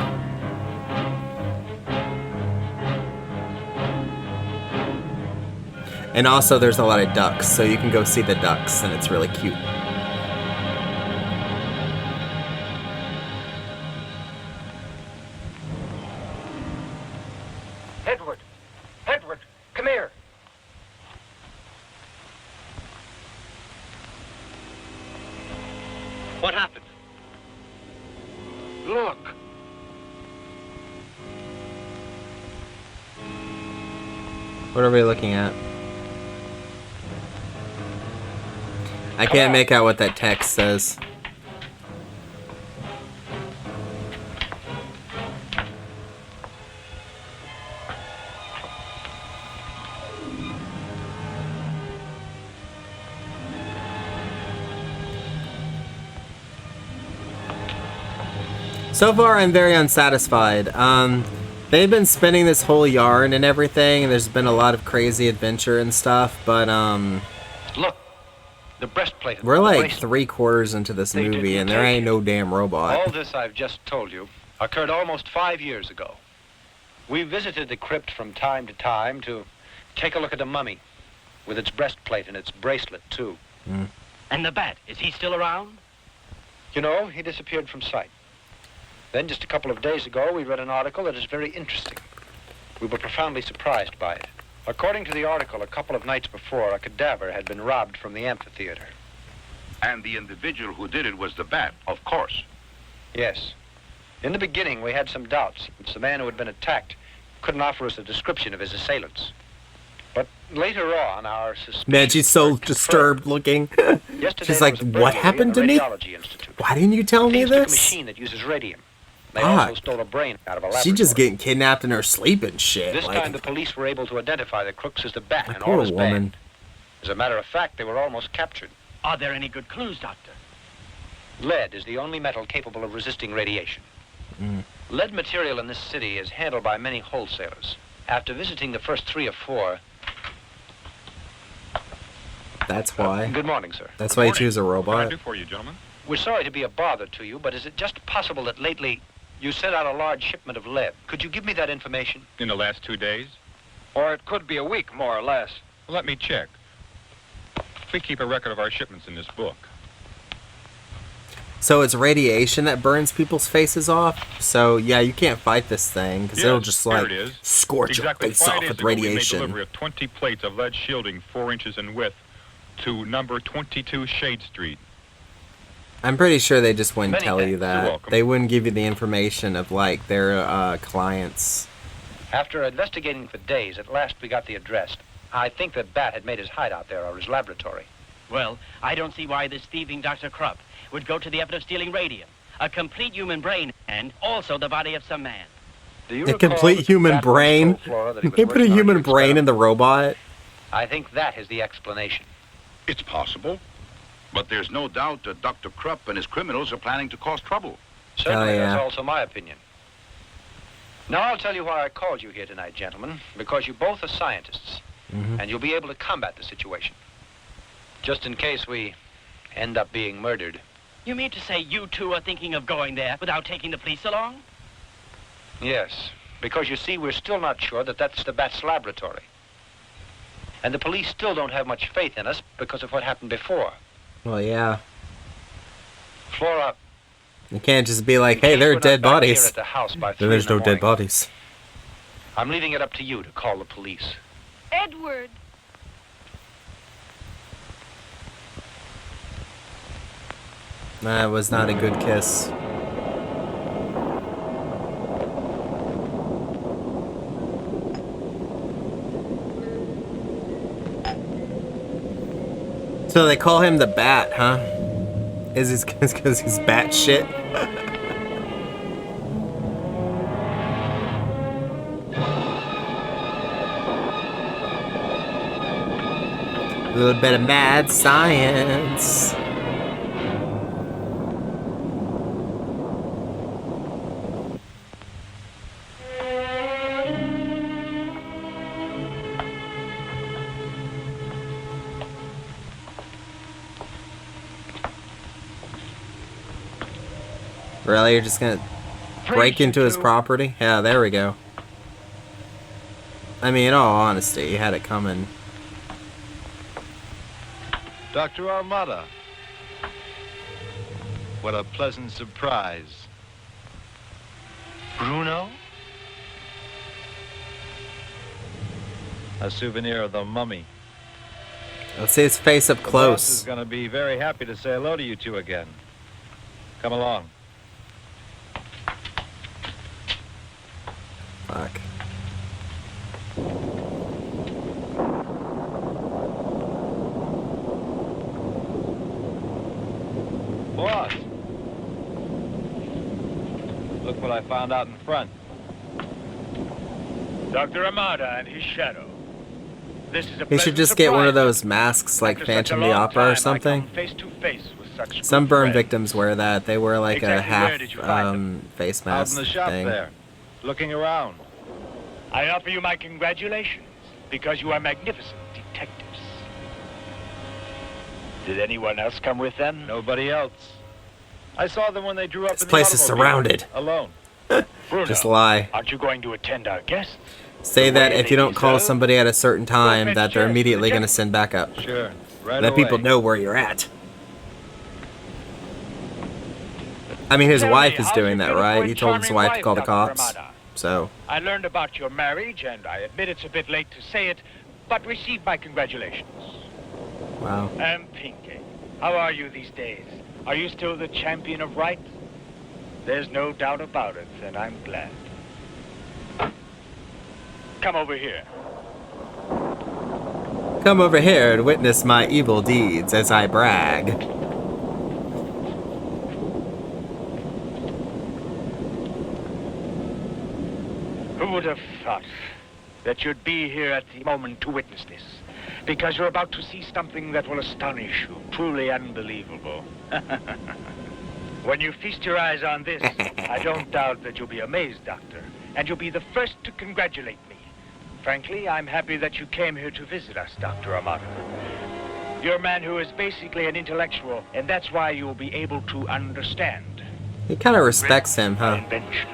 And also there's a lot of ducks, so you can go see the ducks, and it's really cute. Edward! Edward! Come here! What happened? Look! What are we looking at? I can't make out what that text says. So far, I'm very unsatisfied. They've been spinning this whole yarn and everything, and there's been a lot of crazy adventure and stuff, but, Look, the breastplate. we're like 3/4 into this movie, and there ain't no damn robot. All this I've just told you occurred almost 5 years ago. We visited the crypt from time to time to take a look at the mummy, with its breastplate and its bracelet, too. Mm. And the bat, is he still around? You know, he disappeared from sight. Then, just a couple of days ago, we read an article that is very interesting. We were profoundly surprised by it. According to the article, a couple of nights before, a cadaver had been robbed from the amphitheater. And the individual who did it was the bat, of course. Yes. In the beginning, we had some doubts, since the man who had been attacked couldn't offer us a description of his assailants. But later on, our suspicion... Man, she's so disturbed looking. She's like, what happened to me? Why didn't you tell me Took a this? machine that uses radium. They God. also stole a brain out of a laboratory. She just getting kidnapped in her sleep and shit. This like, time, the police were able to identify the crooks as the bat and poor all his woman. band. As a matter of fact, they were almost captured. Are there any good clues, Doctor? Lead is the only metal capable of resisting radiation. Mm. Lead material in this city is handled by many wholesalers. After visiting the first 3 or 4... That's why. Good morning, sir. That's why you choose a robot. What can I do for you, gentlemen? We're sorry to be a bother to you, but is it just possible that lately you sent out a large shipment of lead? Could you give me that information? In the last 2 days? Or it could be a week, more or less. Let me check. We keep a record of our shipments in this book. So it's radiation that burns people's faces off. So yeah, you can't fight this thing because it'll just here like it is. scorch Exactly your face 5 off days with ago, radiation. We made delivery of 20 plates of lead shielding 4 inches in width to number 22 Shade Street. I'm pretty sure they just wouldn't Many tell you thanks. that. You're welcome. They wouldn't give you the information of like their clients. After investigating for days, at last we got the address. I think that Bat had made his hideout there, or his laboratory. Well, I don't see why this thieving Dr. Krupp would go to the effort of stealing radium, a complete human brain, and also the body of some man. Do you A recall complete that human Bat brain. told Flora that he was They put a working on human your brain in the robot. I think that is the explanation. It's possible. But there's no doubt that Dr. Krupp and his criminals are planning to cause trouble. Certainly, yeah. that's also my opinion. Now, I'll tell you why I called you here tonight, gentlemen. Because you both are scientists, and you'll be able to combat the situation. Just in case we end up being murdered. You mean to say you two are thinking of going there without taking the police along? Yes, because you see, we're still not sure that that's the Bat's laboratory. And the police still don't have much faith in us because of what happened before. Well, yeah. Flora, You can't just be like, hey, in case there are we're not dead back here bodies. at the house by Then 3 there's in the no dead morning, bodies. I'm leaving it up to you to call the police. Edward. That was not a good kiss. So they call him the Bat, huh? Is it because he's bat shit? A little bit of mad science. Really? You're just gonna break into his property? Yeah, there we go. I mean, in all honesty, you had it coming. Dr. Armada. What a pleasant surprise. Bruno? A souvenir of the mummy. Let's see his face up The boss close. is going to be very happy to say hello to you two again. Come along. Fuck. Boss. Look what I found out in front. Dr. Armada and his shadow. This is a He should just get one of those masks like After such a Phantom of the long Opera or time, I something. come face to face with such Some good burn friends. victims wear that. They wear like Exactly a half where did you find them? face Out mask in the shop thing. there, looking around. I offer you my congratulations because you are magnificent detectives. Did anyone else come with them? Nobody else. I saw them when they drew up This in place the is automobile, surrounded. alone. Bruno, Just lie. aren't you going to attend our guests? Say that if you don't call Ladies, somebody at a certain time, fetch that they're chairs for the immediately going to gentlemen. send back up. Sure, right Let away. people know where you're at. I mean, his Tell wife me, is how's doing your that, right? beautiful He and told his charming wife to call the Dr. cops. Ramada? So, I learned about your marriage, and I admit it's a bit late to say it, but received my congratulations. wow. Pinky, how are you these days? Are you still the champion of right? There's no doubt about it, and I'm glad. Come over here. Come over here and witness my evil deeds as I brag. Who would have thought that you'd be here at the moment to witness this? Because you're about to see something that will astonish you, truly unbelievable. When you feast your eyes on this, I don't doubt that you'll be amazed, Doctor, and you'll be the first to congratulate me. Frankly, I'm happy that you came here to visit us, Dr. Amata. You're a man who is basically an intellectual, and that's why you'll be able to understand. He kind of respects him, huh? Invention.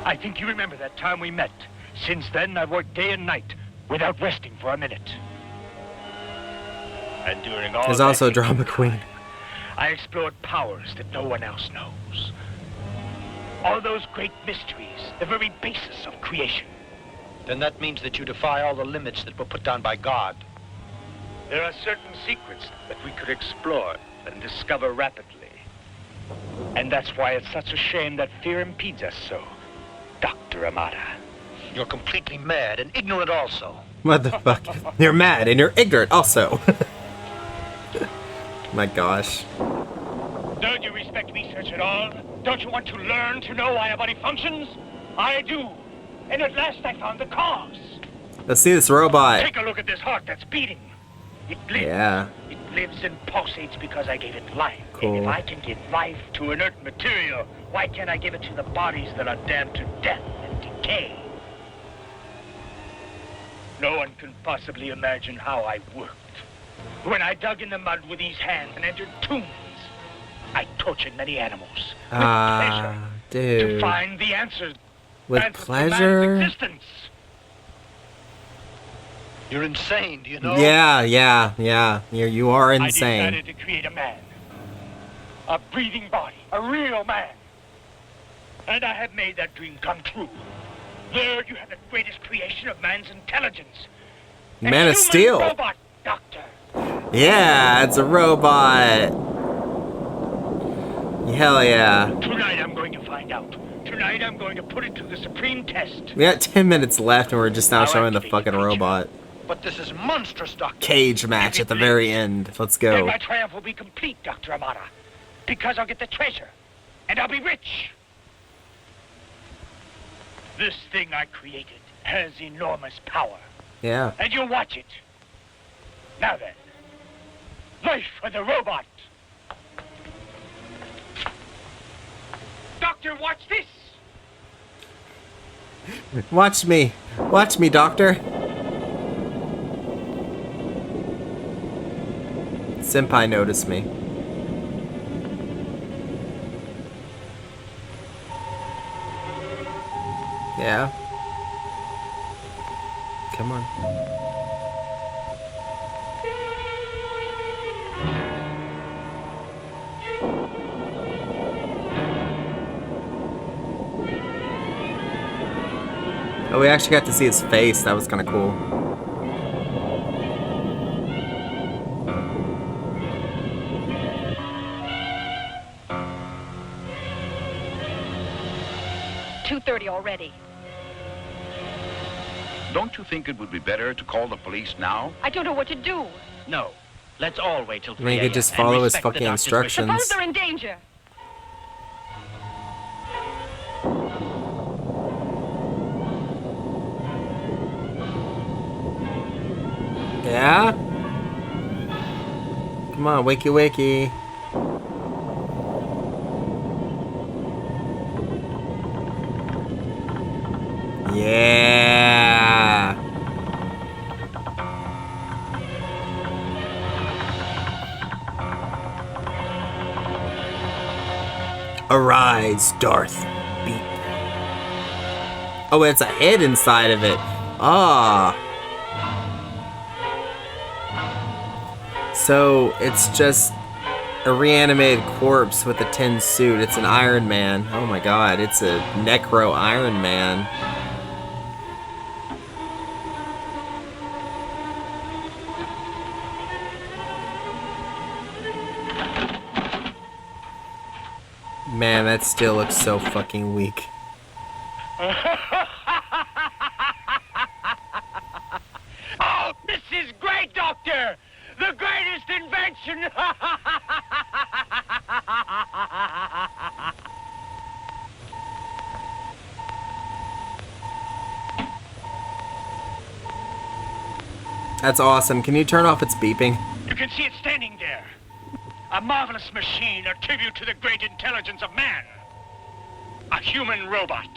I think you remember that time we met. Since then, I've worked day and night without resting for a minute. And during all There's that also a drama queen. I explored powers that no one else knows. All those great mysteries, the very basis of creation. Then that means that you defy all the limits that were put down by God. There are certain secrets that we could explore and discover rapidly. And that's why it's such a shame that fear impedes us so, Dr. Amata. You're completely mad and ignorant also. What the fuck? You're mad and you're ignorant also. My gosh. Don't you respect research at all? Don't you want to learn to know why a body functions? I do. And at last I found the cause. Let's see this robot. Take a look at this heart that's beating. It lives. Yeah. It lives and pulsates because I gave it life. Cool. And if I can give life to inert material, why can't I give it to the bodies that are damned to death and decay? No one can possibly imagine how I worked. When I dug in the mud with these hands and entered tombs, I tortured many animals with pleasure to Dude. find the answers. With answers to pleasure? man's existence. You're insane, do you know? Yeah. You are I insane. decided to create a man. A breathing body. A real man. And I have made that dream come true. There you have the greatest creation of man's intelligence. Man of human Steel. Robot, Doctor. Yeah, it's a robot. Hell yeah. Tonight I'm going to find out. Tonight I'm going to put it to the supreme test. We got 10 minutes left and we're just now I'll showing the activate fucking the creature. robot. But this is monstrous, Doctor. Cage match at the very end. Let's Then go. my triumph will be complete, Dr. Amata. Because I'll get the treasure. And I'll be rich. This thing I created has enormous power. Yeah. And you'll watch it. Now then. Life for the robot. Doctor, watch this. Watch me. Watch me, doctor. Senpai noticed me. Yeah. Come on. Oh, we actually got to see his face. That was kind of cool. .2:30 already. Don't you think it would be better to call the police now? I don't know what to do. No. Let's all wait till I mean, you 3 could just a.m. and follow his respect the fucking doctor's instructions. Suppose they're in danger. Yeah? Come on, wiki wiki. Yeah. Arise, Darth. Beep. Oh, it's a head inside of it. Ah. So it's just a reanimated corpse with a tin suit. It's an Iron Man. Oh my god, it's a Necro Iron Man. Man, that still looks so fucking weak. Oh, this is great, Doctor! The greatest invention! That's awesome. Can you turn off its beeping? You can see it standing there. A marvelous machine, a tribute to the great intelligence of man. A human robot.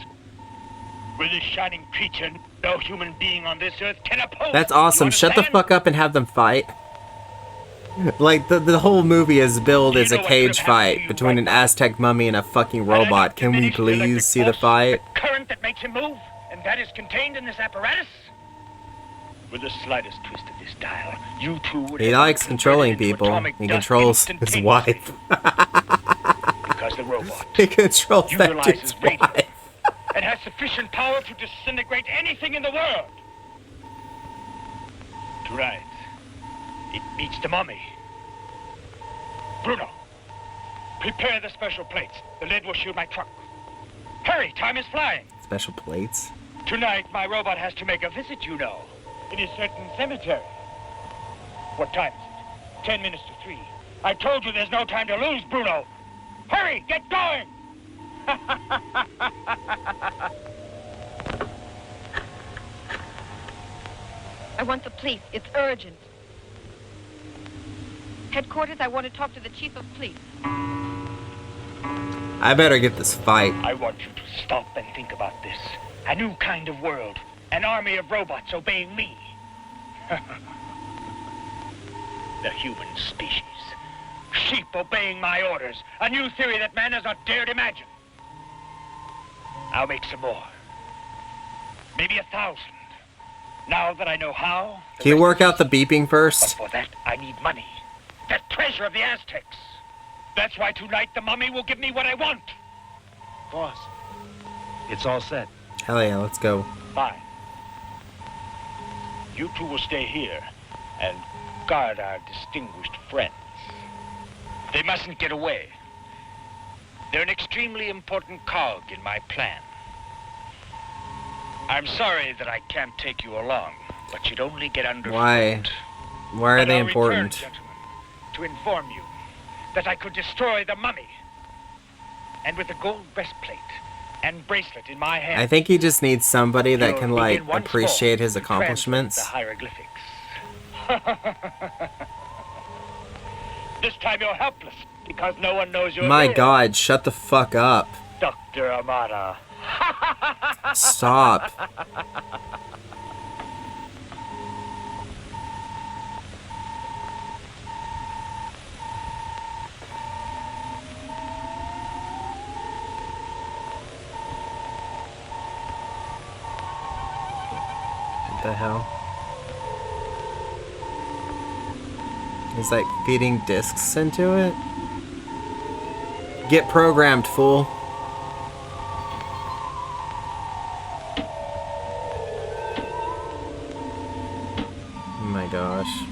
With this shining creature, no human being on this earth can oppose. That's awesome. Shut the fuck up and have them fight. Like, the whole movie is billed as a cage fight between an Aztec mummy and a fucking robot. Can we please see the fight? Current that makes him move, and that is contained in this apparatus. With the slightest twist of this dial, you two would. He likes controlling people. He controls his wife. Because the robot he controls that dude's wife. And has sufficient power to disintegrate anything in the world. Right. It meets the mummy. Bruno, prepare the special plates. The lid will shield my truck. Hurry, time is flying. Special plates? Tonight, my robot has to make a visit, you know. In a certain cemetery. What time is it? 10 minutes to 3. I told you there's no time to lose, Bruno. Hurry, get going! I want the police. It's urgent. Headquarters, I want to talk to the chief of police. I better get this fight. I want you to stop and think about this. A new kind of world. An army of robots obeying me. The human species. Sheep obeying my orders. A new theory that man has not dared imagine. I'll make some more. Maybe 1,000. Now that I know how... Can you work out the beeping first? But for that, I need money. That treasure of the Aztecs. That's why tonight the mummy will give me what I want. Boss, it's all set. Hell yeah, let's go. Fine. You two will stay here and guard our distinguished friends. They mustn't get away. They're an extremely important cog in my plan. I'm sorry that I can't take you along, but you'd only get under. Why? Why are they important? Return, gentlemen, to inform you that I could destroy the mummy. And with the gold breastplate and bracelet in my hand, I think he just needs somebody that can, like, begin once appreciate more his to accomplishments. translate the hieroglyphics. This time you're helpless because no one knows you're My there. god, shut the fuck up. Dr. Amata. Stop. What the hell? He's like feeding discs into it? Get programmed, fool. Oh my gosh.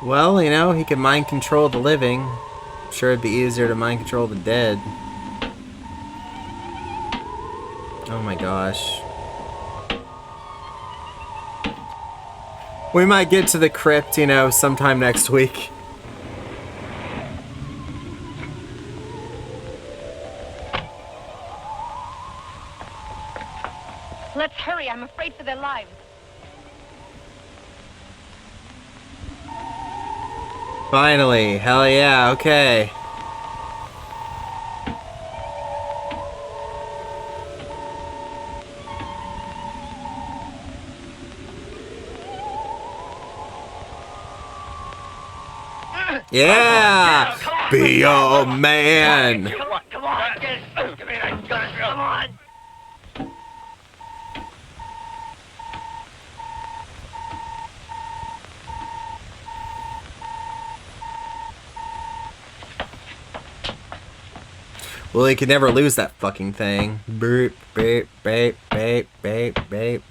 Well, you know, he can mind control the living. I'm sure it'd be easier to mind control the dead. Oh my gosh. We might get to the crypt, you know, sometime next week. Let's hurry. I'm afraid for their lives. Finally. Hell yeah. Okay. Yeah! Be a man! Come on, come on. Give me that gun. Come on. Well, he could never lose that fucking thing. Beep, beep, beep, beep, beep, beep.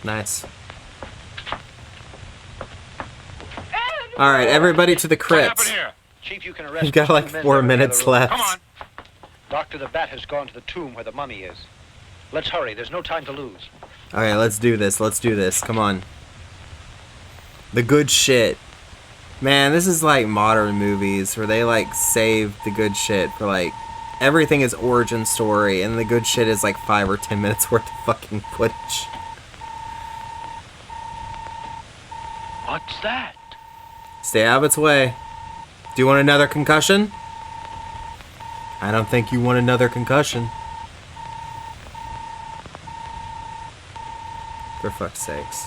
Nice. Alright, everybody to the crypt. Chief, you can arrest. You've got like 4 minutes left. Come on. Doctor, the bat has gone to the tomb where the mummy is. Let's hurry. There's no time to lose. Alright, let's do this. Let's do this. Come on. The good shit. Man, this is like modern movies where they like save the good shit for like everything is origin story and the good shit is like 5 or 10 minutes worth of fucking footage. What's that? Stay out of its way. Do you want another concussion? I don't think you want another concussion. For fuck's sakes.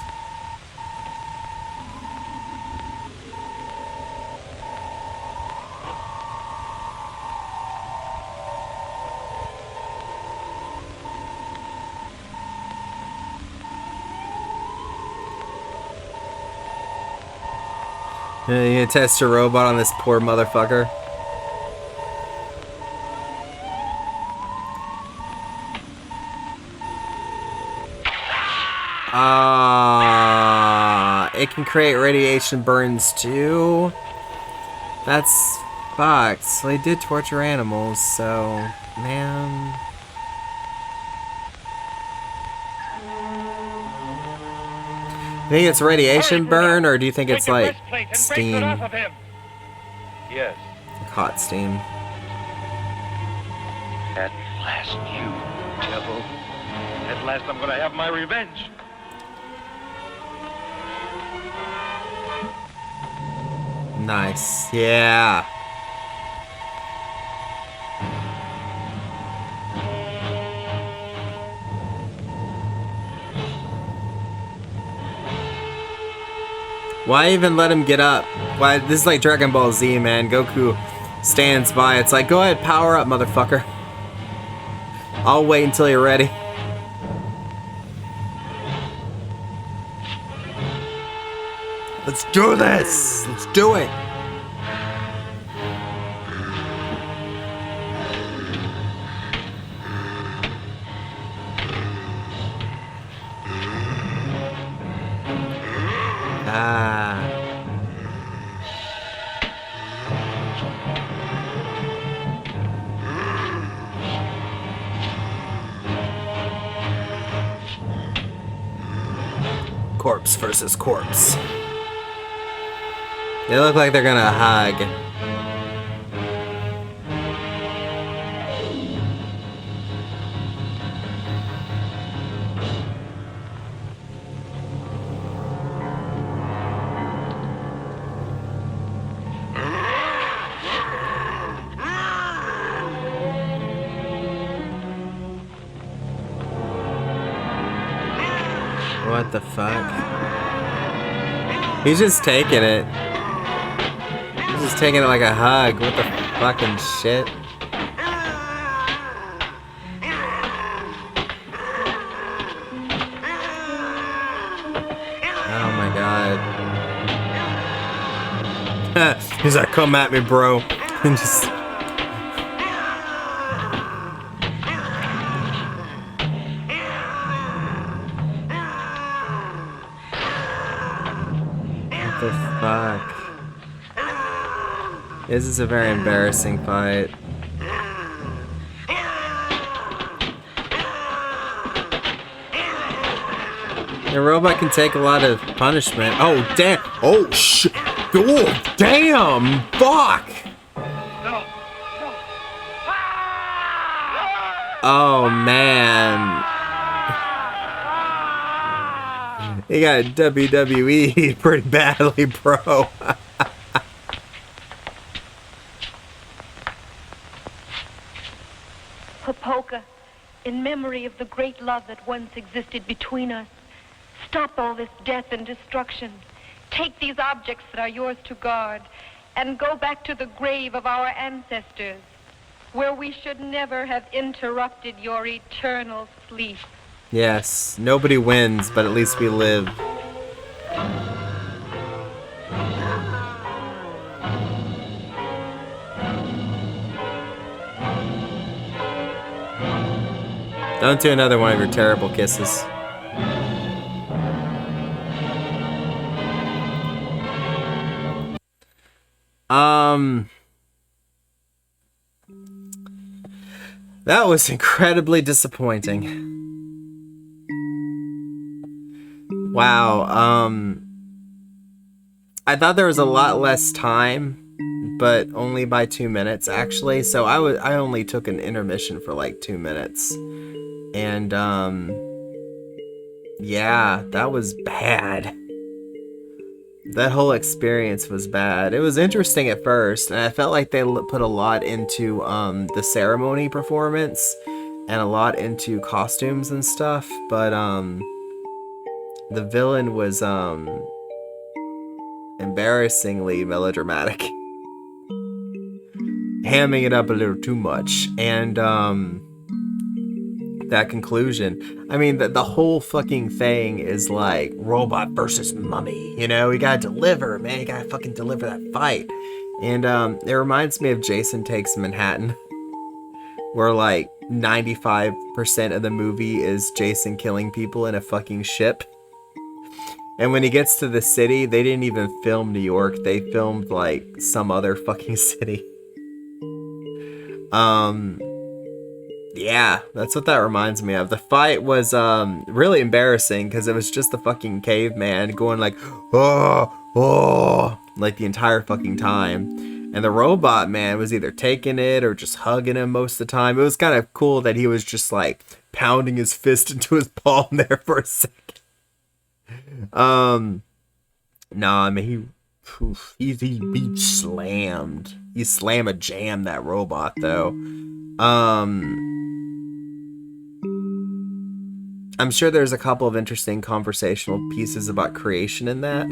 You gonna test your robot on this poor motherfucker? It can create radiation burns too. That's fucked. So they did torture animals, so man. Think it's radiation burn, or do you think it's like steam? Yes. Like hot steam. At last, you devil. At last I'm gonna have my revenge. Nice. Yeah. Why even let him get up? Why? This is like Dragon Ball Z, man. Goku stands by. It's like, go ahead, power up, motherfucker. I'll wait until you're ready. Let's do this! Let's do it! Corpse versus corpse. They look like they're gonna hug. What the fuck? He's just taking it. He's just taking it like a hug. What the fucking shit? Oh my god. He's like, come at me, bro. And just... What the fuck? This is a very embarrassing fight. The robot can take a lot of punishment. Oh, damn. Oh, shit. Oh, damn. Fuck. The Oh, man. He got WWE pretty badly, bro. Popoka, in memory of the great love that once existed between us, stop all this death and destruction. Take these objects that are yours to guard and go back to the grave of our ancestors, where we should never have interrupted your eternal sleep. Yes, nobody wins, but at least we live. Don't do another one of your terrible kisses. That was incredibly disappointing. Wow, I thought there was a lot less time, but only by 2 minutes actually. So I only took an intermission for like 2 minutes. And yeah, that was bad. That whole experience was bad. It was interesting at first, and I felt like they put a lot into the ceremony performance and a lot into costumes and stuff, but the villain was embarrassingly melodramatic. Hamming it up a little too much. And that conclusion, I mean, the whole fucking thing is like robot versus mummy, you know? You gotta deliver, man. You gotta fucking deliver that fight. And it reminds me of Jason Takes Manhattan, where like 95% of the movie is Jason killing people in a fucking ship. And when he gets to the city, they didn't even film New York. They filmed like some other fucking city. Yeah, that's what that reminds me of. The fight was really embarrassing because it was just the fucking caveman going like, oh, like the entire fucking time. And the robot man was either taking it or just hugging him most of the time. It was kind of cool that he was just like pounding his fist into his palm there for a second. Nah, I mean, he slammed. He slam-a-jammed that robot, though. I'm sure there's a couple of interesting conversational pieces about creation in that.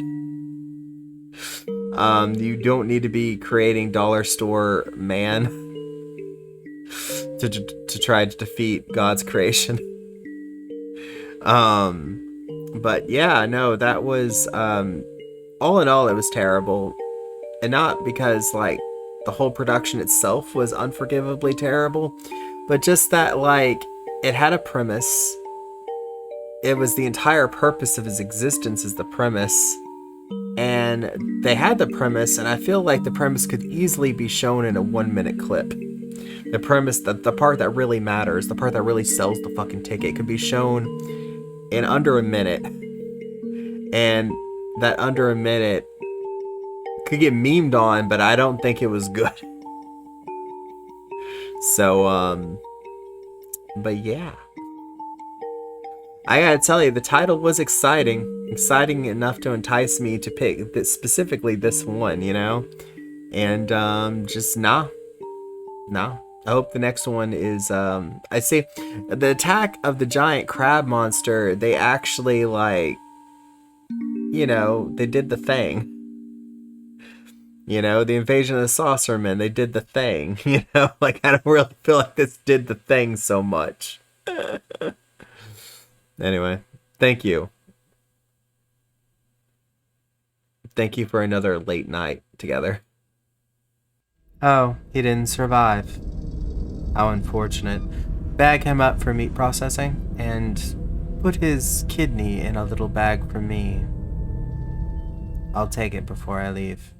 You don't need to be creating dollar store man to try to defeat God's creation. But yeah, no, that was, all in all, it was terrible. And not because, like, the whole production itself was unforgivably terrible, but just that, like, it had a premise. It was the entire purpose of his existence is the premise. And they had the premise, and I feel like the premise could easily be shown in a 1-minute clip. The premise, the part that really matters, the part that really sells the fucking ticket, could be shown in under a minute. And that under a minute could get memed on, but I don't think it was good. So, but yeah. I gotta tell you, the title was exciting. Exciting enough to entice me to pick specifically this one, you know? And, just nah. I hope the next one is, I see, the attack of the giant crab monster, they actually, like, you know, they did the thing. You know, the invasion of the Saucermen, they did the thing. You know, like, I don't really feel like this did the thing so much. Anyway, thank you. Thank you for another late night together. Oh, he didn't survive. How unfortunate. Bag him up for meat processing, and put his kidney in a little bag for me. I'll take it before I leave.